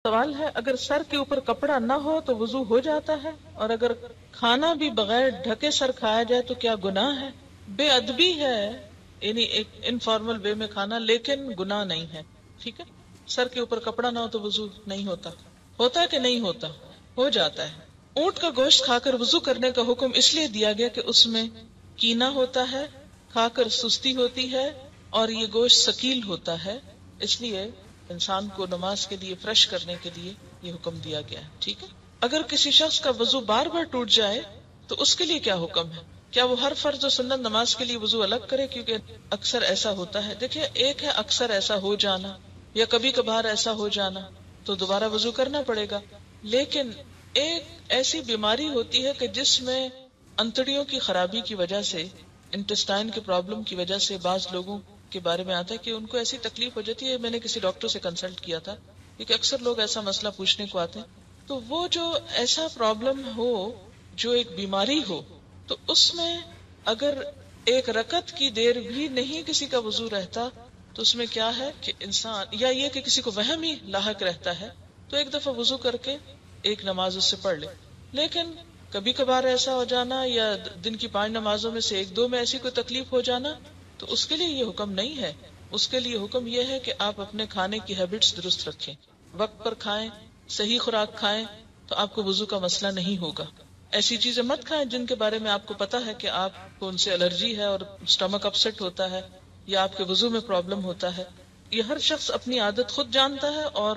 سوال ہے، اگر سر کے اوپر کپڑا نہ ہو تو وضو ہو جاتا ہے، اور اگر کھانا بھی بغیر ڈھکے سر کھایا جائے تو کیا گناہ ہے؟ بے ادبی ہے، یعنی ایک انفارمل وے میں کھانا، لیکن گناہ نہیں ہے. ٹھیک ہے، سر کے اوپر کپڑا نہ ہو تو وضو نہیں ہوتا. ہوتا ہے کہ نہیں ہوتا؟ ہو جاتا ہے. اونٹ کا گوشت کھا کر وضو کرنے کا حکم اس لیے دیا گیا کہ اس میں کینا ہوتا ہے، کھا کر سستی ہوتی ہے، اور یہ گوشت ثقیل ہوتا ہے، اس لیے انسان کو نماز کے لیے فریش کرنے کے لیے یہ حکم دیا گیا ہے. ٹھیک ہے، اگر کسی شخص کا وضو بار بار ٹوٹ جائے تو اس کے لیے کیا حکم ہے؟ کیا وہ ہر فرض و سنت نماز کے لیے وضو الگ کرے؟ کیونکہ اکثر ایسا ہوتا ہے. دیکھیں، ایک ہے اکثر ایسا ہو جانا یا کبھی کبھار ایسا ہو جانا، تو دوبارہ وضو کرنا پڑے گا. لیکن ایک ایسی بیماری ہوتی ہے کہ جس میں انتڑیوں کی خرابی کی وجہ سے، انٹسٹائن کی پرابلم کی وجہ سے بعض لوگوں کے بارے میں آتا ہے کہ ان کو ایسی تکلیف ہو جاتی ہے. میں نے کسی ڈاکٹر سے کنسلٹ کیا تھا کیونکہ اکثر لوگ ایسا مسئلہ پوچھنے کو آتے ہیں. تو وہ جو ایسا پرابلم ہو، جو ایک بیماری ہو، تو اس میں اگر ایک رکعت کی دیر بھی نہیں کسی کا وضو رہتا تو اس میں کیا ہے کہ انسان، یا یہ کہ کسی کو وہم ہی لاحق رہتا ہے، تو ایک دفعہ وضو کر کے ایک نماز اس سے پڑھ لے. لیکن کبھی کبھار ایسا ہو جانا یا دن کی 5 نمازوں میں سے 1-2 میں ایسی کوئی تکلیف ہو جانا، تو اس کے لیے یہ حکم نہیں ہے. اس کے لیے حکم یہ ہے کہ آپ اپنے کھانے کی ہیبٹس درست رکھیں، وقت پر کھائیں، صحیح خوراک کھائیں، تو آپ کو وضو کا مسئلہ نہیں ہوگا. ایسی چیزیں مت کھائیں جن کے بارے میں آپ کو پتا ہے کہ آپ کو ان سے الرجی ہے اور سٹمک اپسیٹ ہوتا ہے یا آپ کے وضو میں پرابلم ہوتا ہے. یہ ہر شخص اپنی عادت خود جانتا ہے، اور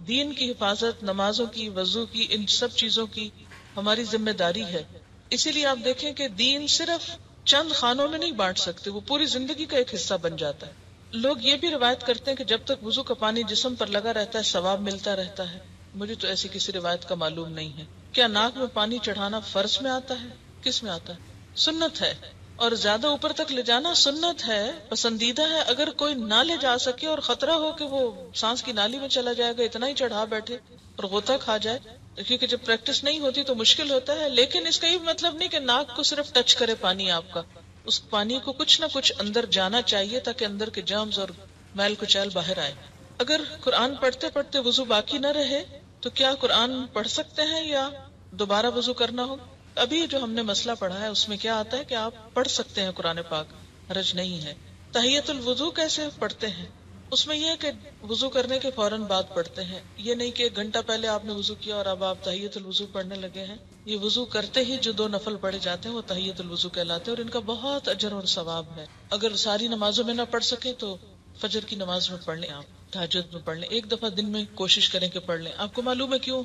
دین کی حفاظت، نمازوں کی، وضو کی، ان سب چیزوں کی ہماری ذمہ داری ہے. اسی لیے آپ دیکھیں کہ دین صرف چند خانوں میں نہیں بانٹ سکتے، وہ پوری زندگی کا ایک حصہ بن جاتا ہے. لوگ یہ بھی روایت کرتے ہیں کہ جب تک وضو کا پانی جسم پر لگا رہتا ہے ثواب ملتا رہتا ہے. مجھے تو ایسی کسی روایت کا معلوم نہیں ہے. کیا ناک میں پانی چڑھانا فرض میں آتا ہے؟ کس میں آتا ہے؟ سنت ہے. اور زیادہ اوپر تک لے جانا سنت ہے، پسندیدہ ہے. اگر کوئی نہ لے جا سکے اور خطرہ ہو کہ وہ سانس کی نالی میں چلا جائے گا، اتنا ہی چڑھا بیٹھے اور غوطہ کھا جائے، کیونکہ جب پریکٹس نہیں ہوتی تو مشکل ہوتا ہے. لیکن اس کا یہ مطلب نہیں کہ ناک کو صرف ٹچ کرے پانی آپ کا. اس پانی کو کچھ نہ کچھ اندر جانا چاہیے تاکہ اندر کے جرمز اور میل کچیل باہر آئے. اگر قرآن پڑھتے پڑھتے وضو باقی نہ رہے تو کیا قرآن پڑھ سکتے ہیں یا دوبارہ وضو کرنا ہوگا؟ ابھی جو ہم نے مسئلہ پڑھا ہے اس میں کیا آتا ہے کہ آپ پڑھ سکتے ہیں قرآن پاک، حرج نہیں ہے. تحیۃ الوضو کیسے پڑھتے ہیں؟ اس میں یہ ہے کہ وضو کرنے کے فوراً بعد پڑھتے ہیں. یہ نہیں کہ 1 گھنٹہ پہلے آپ نے وضو کیا اور اب آپ تحیۃ الوضو پڑھنے لگے ہیں. یہ وضو کرتے ہی جو 2 نفل پڑھے جاتے ہیں وہ تحیۃ الوضو کہلاتے ہیں، اور ان کا بہت اجر اور ثواب ہے. اگر ساری نمازوں میں نہ پڑھ سکے تو فجر کی نماز میں پڑھ لیں، آپ تہجد میں پڑھ لیں، 1 دفعہ دن میں کوشش کریں کہ پڑھ لیں. آپ کو معلوم ہے کیوں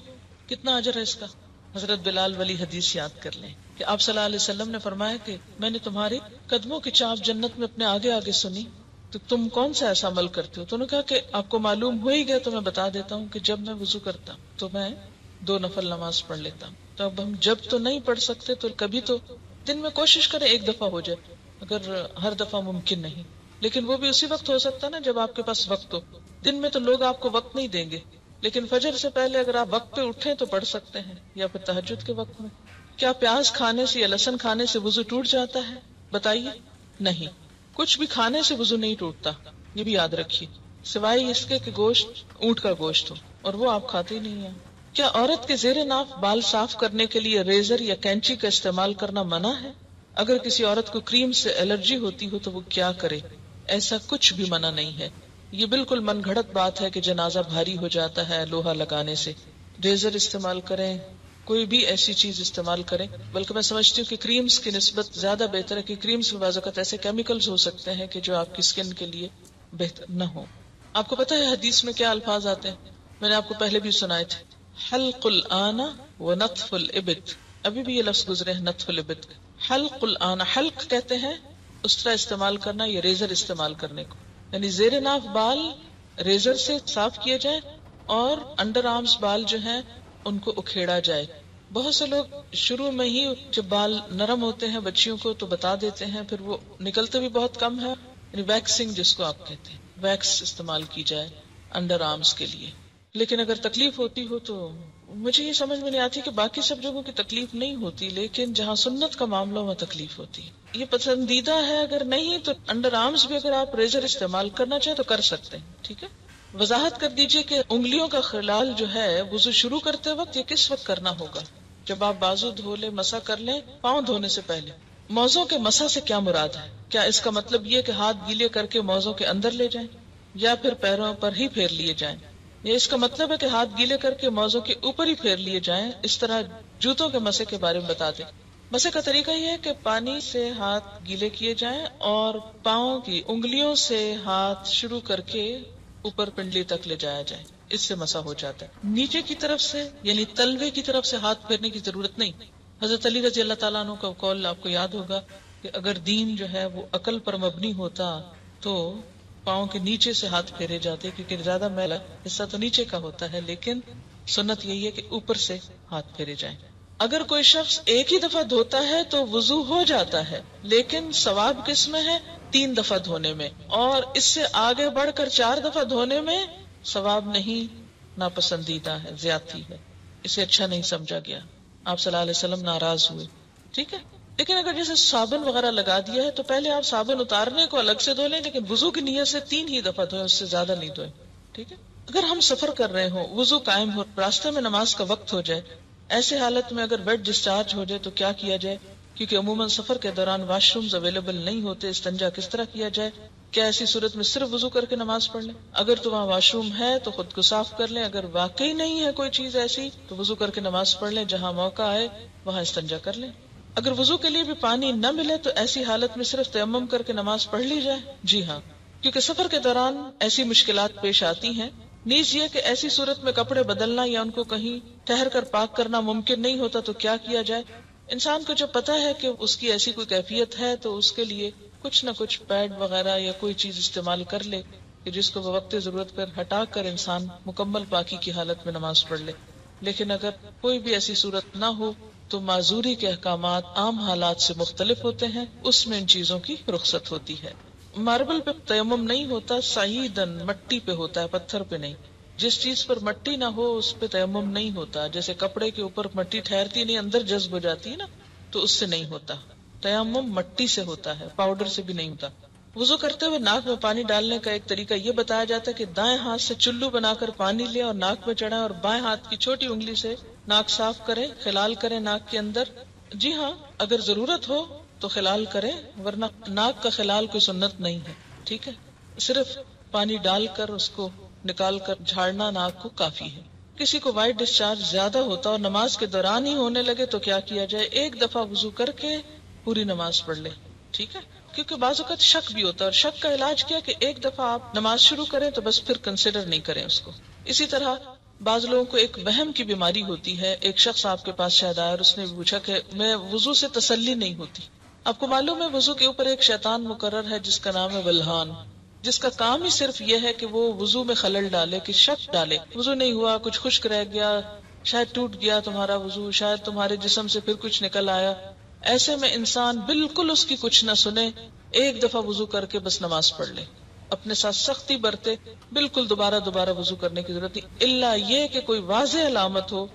کتنا اجر ہے اس کا؟ حضرت بلال والی حدیث یاد کر لیں کہ آپ صلی اللہ علیہ وسلم نے فرمایا کہ میں نے تمہاری قدموں کی چاپ جنت میں اپنے آگے آگے سنی، تو تم کون سا ایسا عمل کرتے ہو؟ تو انہوں نے کہا کہ آپ کو معلوم ہو ہی گیا تو میں بتا دیتا ہوں کہ جب میں وضو کرتا ہوں تو میں 2 نفل نماز پڑھ لیتا ہوں. تو اب ہم جب تو نہیں پڑھ سکتے تو کبھی تو دن میں کوشش کریں 1 دفعہ ہو جائے، اگر ہر دفعہ ممکن نہیں. لیکن وہ بھی اسی وقت ہو سکتا ہے نا جب آپ کے پاس وقت ہو. دن میں تو لوگ آپ کو وقت نہیں دیں گے، لیکن فجر سے پہلے اگر آپ وقت پہ اٹھیں تو پڑھ سکتے ہیں، یا پھر تہجد کے وقت میں. کیا پیاز کھانے سے یا لہسن کھانے سے وضو ٹوٹ جاتا ہے؟ بتائیے. نہیں، کچھ بھی کھانے سے وضو نہیں ٹوٹتا، یہ بھی یاد رکھیے، سوائے اس کے کہ گوشت اونٹ کا گوشت ہو، اور وہ آپ کھاتے ہی نہیں ہیں. کیا عورت کے زیر ناف بال صاف کرنے کے لیے ریزر یا کینچی کا استعمال کرنا منع ہے؟ اگر کسی عورت کو کریم سے الرجی ہوتی ہو تو وہ کیا کرے؟ ایسا کچھ بھی منع نہیں ہے. یہ بالکل من گھڑت بات ہے کہ جنازہ بھاری ہو جاتا ہے لوہا لگانے سے. ریزر استعمال کریں، کوئی بھی ایسی چیز استعمال کریں. بلکہ میں سمجھتی ہوں کہ کریمز کی نسبت زیادہ بہتر ہے، کہ کریمز میں بعض اوقات ایسے کیمیکلز ہو سکتے ہیں کہ جو آپ کی سکن کے لیے بہتر نہ ہو. آپ کو پتہ ہے حدیث میں کیا الفاظ آتے ہیں؟ میں نے آپ کو پہلے بھی سنائے تھے، حلق الآن و نطف الابط. ابھی بھی یہ لفظ گزرے ہیں نطف الابط. حلق الآن، حلق کہتے ہیں اس طرح استعمال کرنا، یہ ریزر استعمال کرنے کو، یعنی زیر ناف بال ریزر سے صاف کیے جائیں اور انڈر آرمز بال جو ہیں ان کو اکھیڑا جائے. بہت سے لوگ شروع میں ہی جب بال نرم ہوتے ہیں بچیوں کو تو بتا دیتے ہیں، پھر وہ نکلتے بھی بہت کم ہے. یعنی ویکسنگ جس کو آپ کہتے ہیں، ویکس استعمال کی جائے انڈر آرمز کے لیے. لیکن اگر تکلیف ہوتی ہو تو مجھے یہ سمجھ میں نہیں آتی کہ باقی سب جگہوں کی تکلیف نہیں ہوتی، لیکن جہاں سنت کا معاملہ میں تکلیف ہوتی ہے. یہ پسندیدہ ہے، اگر نہیں تو انڈر آرمز بھی اگر آپ ریزر استعمال کرنا چاہیں تو کر سکتے ہیں. ٹھیک ہے. وضاحت کر دیجئے کہ انگلیوں کا خلال جو ہے وضو شروع کرتے وقت یہ کس وقت کرنا ہوگا؟ جب آپ بازو دھو لیں، مسح کر لیں، پاؤں دھونے سے پہلے۔ موزوں کے مسح سے کیا مراد ہے؟ کیا اس کا مطلب یہ کہ ہاتھ گیلے کر کے موزوں کے اندر لے جائیں یا پھر پیروں پر ہی پھیر لیے جائیں؟ یا اس کا مطلب ہے کہ ہاتھ گیلے کر کے موزوں کے اوپر ہی پھیر لیے جائیں؟ اس طرح جوتوں کے مسح کے بارے میں بتا دیں۔ مسح کا طریقہ یہ ہے کہ پانی سے ہاتھ گیلے کیے جائیں اور پاؤں کی انگلیوں سے ہاتھ شروع کر کے اوپر پنڈلی تک لے جایا جائے، اس سے مسح ہو جاتا ہے۔ نیچے کی طرف سے یعنی تلوے کی طرف سے ہاتھ پھیرنے کی ضرورت نہیں۔ حضرت علی رضی اللہ تعالیٰ عنہ کا قول آپ کو یاد ہوگا کہ اگر دین جو ہے وہ عقل پر مبنی ہوتا تو پاؤں کے نیچے سے ہاتھ پھیرے جاتے، کیونکہ زیادہ میلا حصہ تو نیچے کا ہوتا ہے، لیکن سنت یہی ہے کہ اوپر سے ہاتھ پھیرے جائیں۔ اگر کوئی شخص ایک ہی دفعہ دھوتا ہے تو وضو ہو جاتا ہے، لیکن ثواب کس میں ہے؟ 3 دفعہ دھونے میں، اور اس سے آگے بڑھ کر 4 دفعہ دھونے میں ثواب نہیں، ناپسندیدہ ہے، زیادتی ہے، اسے اچھا نہیں سمجھا گیا۔ آپ صلی اللہ علیہ وسلم ناراض ہوئے، ٹھیک ہے۔ لیکن اگر جیسے صابن وغیرہ لگا دیا ہے تو پہلے آپ صابن اتارنے کو الگ سے دھو لیں، لیکن وضو کی نیت سے 3 ہی دفعہ دھوئیں، اس سے زیادہ نہیں دھوئیں، ٹھیک ہے۔ اگر ہم سفر کر رہے ہوں، وضو قائم ہو، راستے میں نماز کا وقت ہو جائے، ایسے حالت میں اگر بیڈ ڈسچارج ہو جائے تو کیا کیا جائے؟ کیونکہ عموماً سفر کے دوران واش رومز اویلیبل نہیں ہوتے، استنجا کس طرح کیا جائے؟ کیا ایسی صورت میں صرف وضو کر کے نماز پڑھ لیں؟ اگر تو وہاں واش روم ہے تو خود کو صاف کر لیں، اگر واقعی نہیں ہے کوئی چیز ایسی تو وضو کر کے نماز پڑھ لیں، جہاں موقع آئے وہاں استنجا کر لیں۔ اگر وضو کے لیے بھی پانی نہ ملے تو ایسی حالت میں صرف تیمم کر کے نماز پڑھ لی جائے؟ جی ہاں، کیونکہ سفر کے دوران ایسی مشکلات پیش آتی ہیں۔ نیز یہ کہ ایسی صورت میں کپڑے بدلنا یا ان کو کہیں ٹھہر کر پاک کرنا ممکن نہیں ہوتا تو کیا کیا جائے؟ انسان کو جب پتا ہے کہ اس کی ایسی کوئی کیفیت ہے تو اس کے لیے کچھ نہ کچھ پیڈ وغیرہ یا کوئی چیز استعمال کر لے کہ جس کو بوقت ضرورت پر ہٹا کر انسان مکمل پاکی کی حالت میں نماز پڑھ لے۔ لیکن اگر کوئی بھی ایسی صورت نہ ہو تو معذوری کے احکامات عام حالات سے مختلف ہوتے ہیں، اس میں ان چیزوں کی رخصت ہوتی ہے۔ ماربل پہ تیمم نہیں ہوتا، صعیدن مٹی پہ ہوتا ہے، پتھر پہ نہیں۔ جس چیز پر مٹی نہ ہو اس پہ تیمم نہیں ہوتا، جیسے کپڑے کے اوپر مٹی ٹھہرتی نہیں، اندر جذب ہو جاتی ہے نا، تو اس سے نہیں ہوتا۔ تیمم مٹی سے ہوتا ہے، پاؤڈر سے بھی نہیں ہوتا۔ وضو کرتے ہوئے ناک میں پانی ڈالنے کا ایک طریقہ یہ بتایا جاتا ہے کہ دائیں ہاتھ سے چلو بنا کر پانی لیں اور ناک میں چڑھائیں، اور بائیں ہاتھ کی چھوٹی انگلی سے ناک صاف کریں، خلال کریں ناک کے اندر۔ جی ہاں، اگر ضرورت ہو تو خلال کریں، ورنہ ناک کا خلال کوئی سنت نہیں ہے، ٹھیک ہے۔ صرف پانی ڈال کر اس کو نکال کر جھاڑنا ناک کو کافی ہے۔ کسی کو وائٹ ڈسچارج زیادہ ہوتا اور نماز کے دوران ہی ہونے لگے تو کیا کیا جائے؟ ایک دفعہ وضو کر کے پوری نماز پڑھ لے، ٹھیک ہے، کیونکہ بعض اوقات شک بھی ہوتا ہے، اور شک کا علاج کیا کہ ایک دفعہ آپ نماز شروع کریں تو بس پھر کنسیڈر نہیں کریں اس کو۔ اسی طرح بعض لوگوں کو ایک وہم کی بیماری ہوتی ہے۔ ایک شخص آپ کے پاس شاید آیا اور اس نے پوچھا کہ میں وضو سے تسلی نہیں ہوتی۔ آپ کو معلوم ہے وضو کے اوپر ایک شیطان مقرر ہے جس کا نام ہے ولہان، جس کا کام ہی صرف یہ ہے کہ وہ وضو میں خلل ڈالے، کہ شک ڈالے، وضو نہیں ہوا، کچھ خشک رہ گیا، شاید ٹوٹ گیا تمہارا وضو، شاید تمہارے جسم سے پھر کچھ نکل آیا۔ ایسے میں انسان بالکل اس کی کچھ نہ سنے، ایک دفعہ وضو کر کے بس نماز پڑھ لے، اپنے ساتھ سختی برتے، بالکل دوبارہ وضو کرنے کی ضرورت نہیں، الا یہ کہ کوئی واضح علامت ہو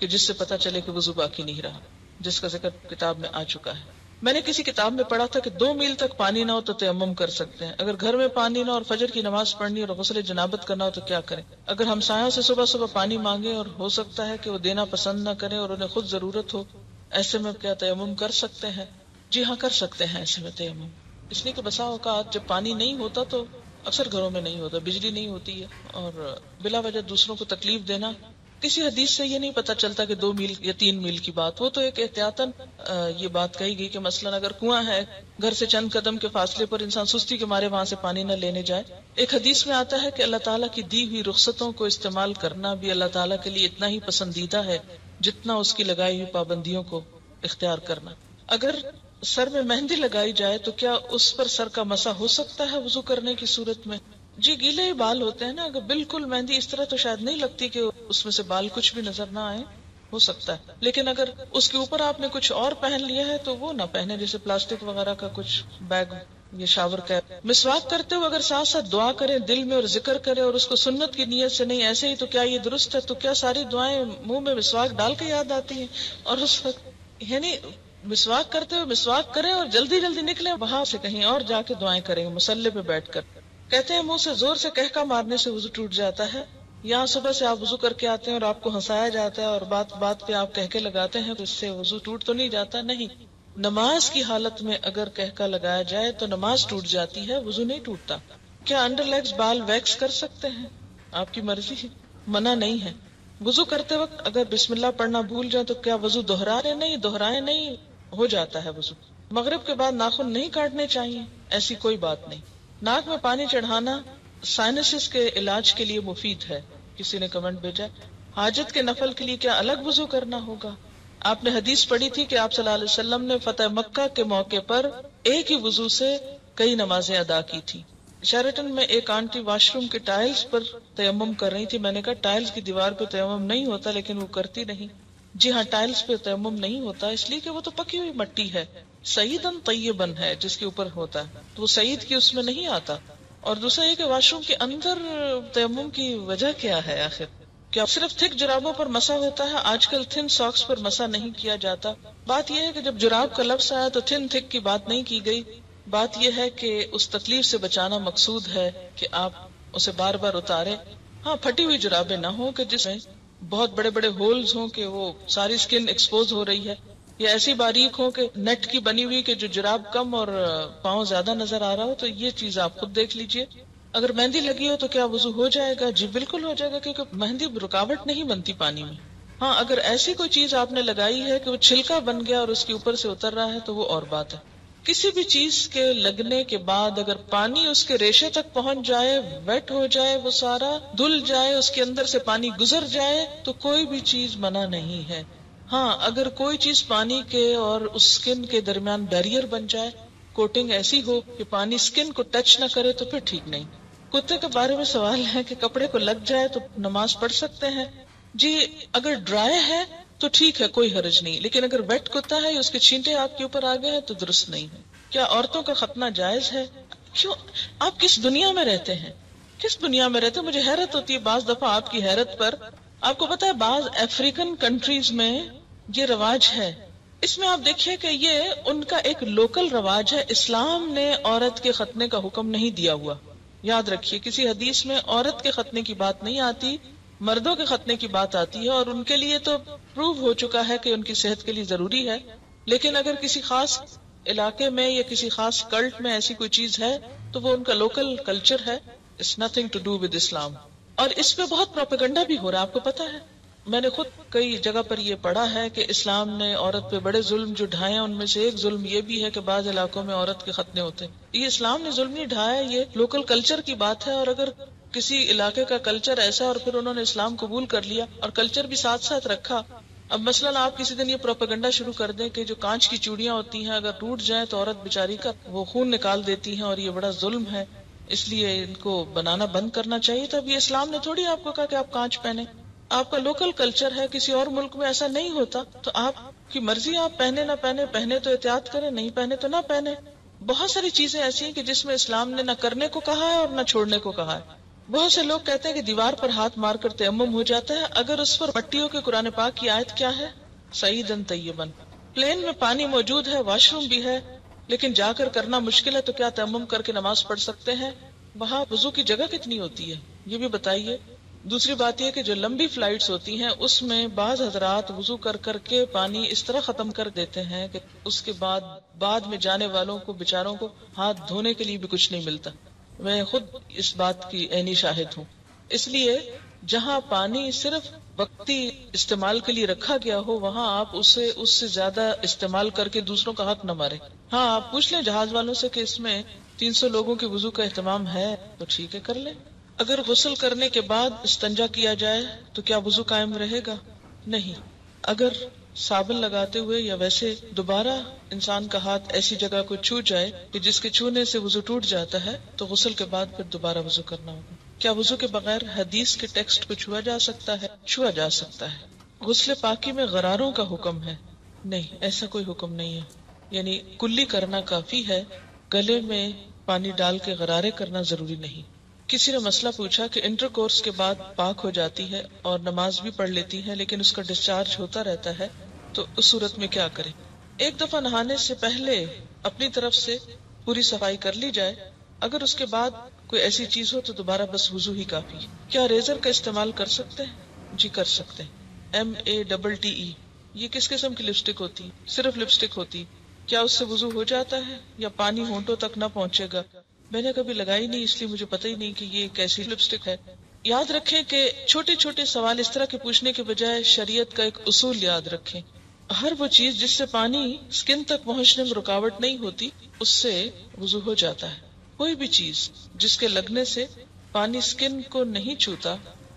کہ جس سے پتا چلے کہ وضو باقی نہیں رہا، جس کا ذکر کتاب میں آ چکا ہے۔ میں نے کسی کتاب میں پڑھا تھا کہ 2 میل تک پانی نہ ہو تو تیمم کر سکتے ہیں۔ اگر گھر میں پانی نہ ہو اور فجر کی نماز پڑھنی اور غسل جنابت کرنا ہو تو کیا کریں؟ اگر ہمسایوں سے صبح پانی مانگے اور ہو سکتا ہے کہ وہ دینا پسند نہ کریں اور انہیں خود ضرورت ہو، ایسے میں کیا تیمم کر سکتے ہیں؟ جی ہاں، کر سکتے ہیں ایسے میں تیمم، اس لیے کہ بسا اوقات جب پانی نہیں ہوتا تو اکثر گھروں میں نہیں ہوتا، بجلی نہیں ہوتی ہے، اور بلا وجہ دوسروں کو تکلیف دینا، کسی حدیث سے یہ نہیں پتا چلتا کہ 2 میل یا 3 میل کی بات، وہ تو ایک احتیاطاً یہ بات کہی گئی کہ مثلاً اگر کنواں ہے گھر سے چند قدم کے فاصلے پر، انسان سستی کے مارے وہاں سے پانی نہ لینے جائے۔ ایک حدیث میں آتا ہے کہ اللہ تعالیٰ کی دی ہوئی رخصتوں کو استعمال کرنا بھی اللہ تعالیٰ کے لیے اتنا ہی پسندیدہ ہے جتنا اس کی لگائی ہوئی پابندیوں کو اختیار کرنا۔ اگر سر میں مہندی لگائی جائے تو کیا اس پر سر کا مسح ہو سکتا ہے وضو کرنے کی صورت میں؟ جی، گیلے ہی بال ہوتے ہیں نا، اگر بالکل مہندی اس طرح تو شاید نہیں لگتی کہ اس میں سے بال کچھ بھی نظر نہ آئے، ہو سکتا ہے، لیکن اگر اس کے اوپر آپ نے کچھ اور پہن لیا ہے تو وہ نہ پہنے، جیسے پلاسٹک وغیرہ کا کچھ بیگ یا شاور کیپ۔ مسواک کرتے ہوئے اگر ساتھ ساتھ دعا کرے دل میں اور ذکر کرے اور اس کو سنت کی نیت سے نہیں ایسے ہی، تو کیا یہ درست ہے؟ تو کیا ساری دعائیں منہ میں مسواک ڈال کے یاد آتی ہیں؟ اور اس وقت یعنی مسواک کرتے ہوئے مسواک کریں اور جلدی نکلیں، وہاں سے کہیں اور جا کے دعائیں کریں مصلی پہ بیٹھ کر۔ کہتے ہیں منہ سے زور سے کہکا مارنے سے وضو ٹوٹ جاتا ہے. یہاں صبح سے آپ وضو کر کے آتے ہیں اور آپ کو ہنسایا جاتا ہے اور بات بات پہ آپ کہکے لگاتے ہیں تو اس سے وضو ٹوٹ تو نہیں جاتا. نہیں، نماز کی حالت میں اگر کہکا لگایا جائے تو نماز ٹوٹ جاتی ہے، وضو نہیں ٹوٹتا. کیا انڈر لیگز بال ویکس کر سکتے ہیں؟ آپ کی مرضی ہے، منع نہیں ہے. وضو کرتے وقت اگر بسم اللہ پڑھنا بھول جائیں تو کیا وضو دہرائے؟ نہیں، دہرائے نہیں، ہو جاتا ہے وضو. مغرب کے بعد ناخن نہیں کاٹنے چاہیے، ایسی کوئی بات نہیں. ناک میں پانی چڑھانا سائنسز کے علاج کے لیے مفید ہے. کسی نے کمنٹ بھیجا حاجت کے نفل کے لیے کیا الگ وضو کرنا ہوگا؟ آپ نے حدیث پڑھی تھی کہ آپ صلی اللہ علیہ وسلم نے فتح مکہ کے موقع پر ایک ہی وضو سے کئی نمازیں ادا کی تھی. شیرٹن میں ایک آنٹی واش روم کے ٹائلز پر تیمم کر رہی تھی. میں نے کہا ٹائلز کی دیوار پہ تیمم نہیں ہوتا، لیکن وہ کرتی نہیں. جی ہاں، ٹائلز پہ تیمم نہیں ہوتا اس لیے کہ وہ تو پکی ہوئی مٹی ہے، سعیدن طیبن ہے جس کے اوپر ہوتا ہے، تو وہ سعید کی اس میں نہیں آتا. اور دوسرا یہ کہ واش روم کے اندر تیمم کی وجہ کیا ہے آخر؟ کیا صرف تھک جرابوں پر مسح ہوتا ہے؟ آج کل تھن ساکس پر مسح نہیں کیا جاتا. بات یہ ہے کہ جب جراب کا لفظ آیا تو تھن تھک کی بات نہیں کی گئی. بات یہ ہے کہ اس تکلیف سے بچانا مقصود ہے کہ آپ اسے بار بار اتارے. ہاں، پھٹی ہوئی جرابیں نہ ہوں کہ جس میں بہت بڑے بڑے ہولز ہوں کہ وہ ساری سکن ایکسپوز ہو رہی ہے، یا ایسی باریک ہو کہ نیٹ کی بنی ہوئی کہ جو جراب کم اور پاؤں زیادہ نظر آ رہا ہو. تو یہ چیز آپ خود دیکھ لیجئے. اگر مہندی لگی ہو تو کیا وضو ہو جائے گا؟ جی بالکل ہو جائے گا، کیونکہ مہندی رکاوٹ نہیں بنتی پانی میں. ہاں، اگر ایسی کوئی چیز آپ نے لگائی ہے کہ وہ چھلکا بن گیا اور اس کے اوپر سے اتر رہا ہے تو وہ اور بات ہے. کسی بھی چیز کے لگنے کے بعد اگر پانی اس کے ریشے تک پہنچ جائے، ویٹ ہو جائے، وہ سارا دھل جائے، اس کے اندر سے پانی گزر جائے تو کوئی بھی چیز منع نہیں ہے. ہاں، اگر کوئی چیز پانی کے اور اس سکن کے درمیان بیریئر بن جائے، کوٹنگ ایسی ہو کہ پانی سکن کو ٹچ نہ کرے تو پھر ٹھیک نہیں. کتے کے بارے میں سوال ہے کہ کپڑے کو لگ جائے تو نماز پڑھ سکتے ہیں؟ جی اگر ڈرائی ہے تو ٹھیک ہے، کوئی حرج نہیں، لیکن اگر ویٹ کتا ہے یا اس کے چھینٹے آپ کے اوپر آ گئے ہیں تو درست نہیں ہے. کیا عورتوں کا ختنہ جائز ہے؟ کیوں؟ آپ کس دنیا میں رہتے ہیں؟ کس دنیا میں رہتے ہیں؟ مجھے حیرت ہوتی ہے بعض دفعہ آپ کی حیرت پر. آپ کو پتا ہے بعض افریقن کنٹریز میں یہ رواج ہے. اس میں آپ دیکھیے کہ یہ ان کا ایک لوکل رواج ہے. اسلام نے عورت کے ختنے کا حکم نہیں دیا ہوا. یاد رکھیے کسی حدیث میں عورت کے ختنے کی بات نہیں آتی، مردوں کے ختنے کی بات آتی ہے، اور ان کے لیے تو پروو ہو چکا ہے کہ ان کی صحت کے لیے ضروری ہے. لیکن اگر کسی خاص علاقے میں یا کسی خاص کلٹ میں ایسی کوئی چیز ہے تو وہ ان کا لوکل کلچر ہے. It's nothing to do with اسلام. اور اس پہ بہت پروپیگنڈا بھی ہو رہا ہے، آپ کو پتا ہے. میں نے خود کئی جگہ پر یہ پڑھا ہے کہ اسلام نے عورت پہ بڑے ظلم جو ڈھائے ہیں، ان میں سے ایک ظلم یہ بھی ہے کہ بعض علاقوں میں عورت کے ختنے ہوتے ہیں. یہ اسلام نے ظلم نہیں ڈھایا، یہ لوکل کلچر کی بات ہے. اور اگر کسی علاقے کا کلچر ایسا اور پھر انہوں نے اسلام قبول کر لیا اور کلچر بھی ساتھ ساتھ رکھا. اب مثلاً آپ کسی دن یہ پروپیگنڈا شروع کر دیں کہ جو کانچ کی چوڑیاں ہوتی ہیں اگر ٹوٹ جائیں تو عورت بیچاری کا وہ خون نکال دیتی ہیں اور یہ بڑا ظلم ہے، اس لیے ان کو بنانا بند کرنا چاہیے. تو اب یہ اسلام نے تھوڑی آپ کو کہا کہ آپ کانچ پہنے. آپ کا لوکل کلچر ہے، کسی اور ملک میں ایسا نہیں ہوتا، تو آپ کی مرضی، آپ پہنے نہ پہنے، پہنے تو احتیاط کریں، نہیں پہنے تو نہ پہنے. بہت ساری چیزیں ایسی ہیں کہ جس میں اسلام نے نہ کرنے کو کہا ہے اور نہ چھوڑنے کو کہا ہے. بہت سے لوگ کہتے ہیں کہ دیوار پر ہاتھ مار کر تیمم ہو جاتا ہے، اگر اس پر مٹیوں کے قرآن پاک کی آیت کیا ہے؟ سعیدن طیبن. پلین میں پانی موجود ہے، واش روم بھی ہے، لیکن جا کر کرنا مشکل ہے، تو کیا تیمم کر کے نماز پڑھ سکتے ہیں؟ وہاں وضو کی جگہ کتنی ہوتی ہے یہ بھی بتائیے. دوسری بات یہ کہ جو لمبی فلائٹس ہوتی ہیں اس میں بعض حضرات وضو کر کر کے پانی اس طرح ختم کر دیتے ہیں کہ اس کے بعد میں جانے والوں کو بیچاروں کو ہاتھ دھونے کے لیے بھی کچھ نہیں ملتا. میں خود اس بات کی عینی شاہد ہوں. اس لیے جہاں پانی صرف وقتی استعمال کے لیے رکھا گیا ہو وہاں آپ اس سے زیادہ استعمال کر کے دوسروں کا حق نہ مارے. ہاں، آپ پوچھ لیں جہاز والوں سے کہ اس میں 300 لوگوں کے وضو کا اہتمام ہے تو ٹھیک ہے، کر لیں. اگر غسل کرنے کے بعد استنجا کیا جائے تو کیا وضو قائم رہے گا؟ نہیں. اگر صابن لگاتے ہوئے یا ویسے دوبارہ انسان کا ہاتھ ایسی جگہ کو چھو جائے کہ جس کے چھونے سے وضو ٹوٹ جاتا ہے تو غسل کے بعد پھر دوبارہ وضو کرنا ہوگا. کیا وضو کے بغیر حدیث کے ٹیکسٹ کو چھوا جا سکتا ہے؟ چھوا جا سکتا ہے. غسل پاکی میں غراروں کا حکم ہے؟ نہیں، ایسا کوئی حکم نہیں ہے. یعنی کلی کرنا کافی ہے، گلے میں پانی ڈال کے غرارے کرنا ضروری نہیں. کسی نے مسئلہ پوچھا کہ انٹر کورس کے بعد پاک ہو جاتی ہے اور نماز بھی پڑھ لیتی ہے لیکن اس کا ڈسچارج ہوتا رہتا ہے تو اس صورت میں کیا کریں؟ ایک دفعہ نہانے سے پہلے اپنی طرف سے پوری صفائی کر لی جائے. اگر اس کے بعد کوئی ایسی چیز ہو تو دوبارہ بس وضو ہی کافی. کیا ریزر کا استعمال کر سکتے ہیں؟ جی کر سکتے ہیں. MATTE یہ کس قسم کی لپسٹک ہوتی؟ صرف لپسٹک ہوتی. کیا اس سے وضو ہو جاتا ہے یا پانی ہونٹوں تک نہ پہنچے گا؟ میں نے کبھی لگائی نہیں، اس لیے مجھے پتہ ہی نہیں کہ یہ کیسی لپسٹک ہے. یاد رکھیں کہ چھوٹے چھوٹے سوال اس طرح کے پوچھنے کے بجائے شریعت کا ایک اصول یاد رکھیں. ہر وہ چیز جس سے پانی سکن تک پہنچنے میں رکاوٹ نہیں ہوتی اس سے وضو ہو جاتا ہے. کوئی بھی چیز جس کے لگنے سے پانی سکن کو نہیں چھوتا،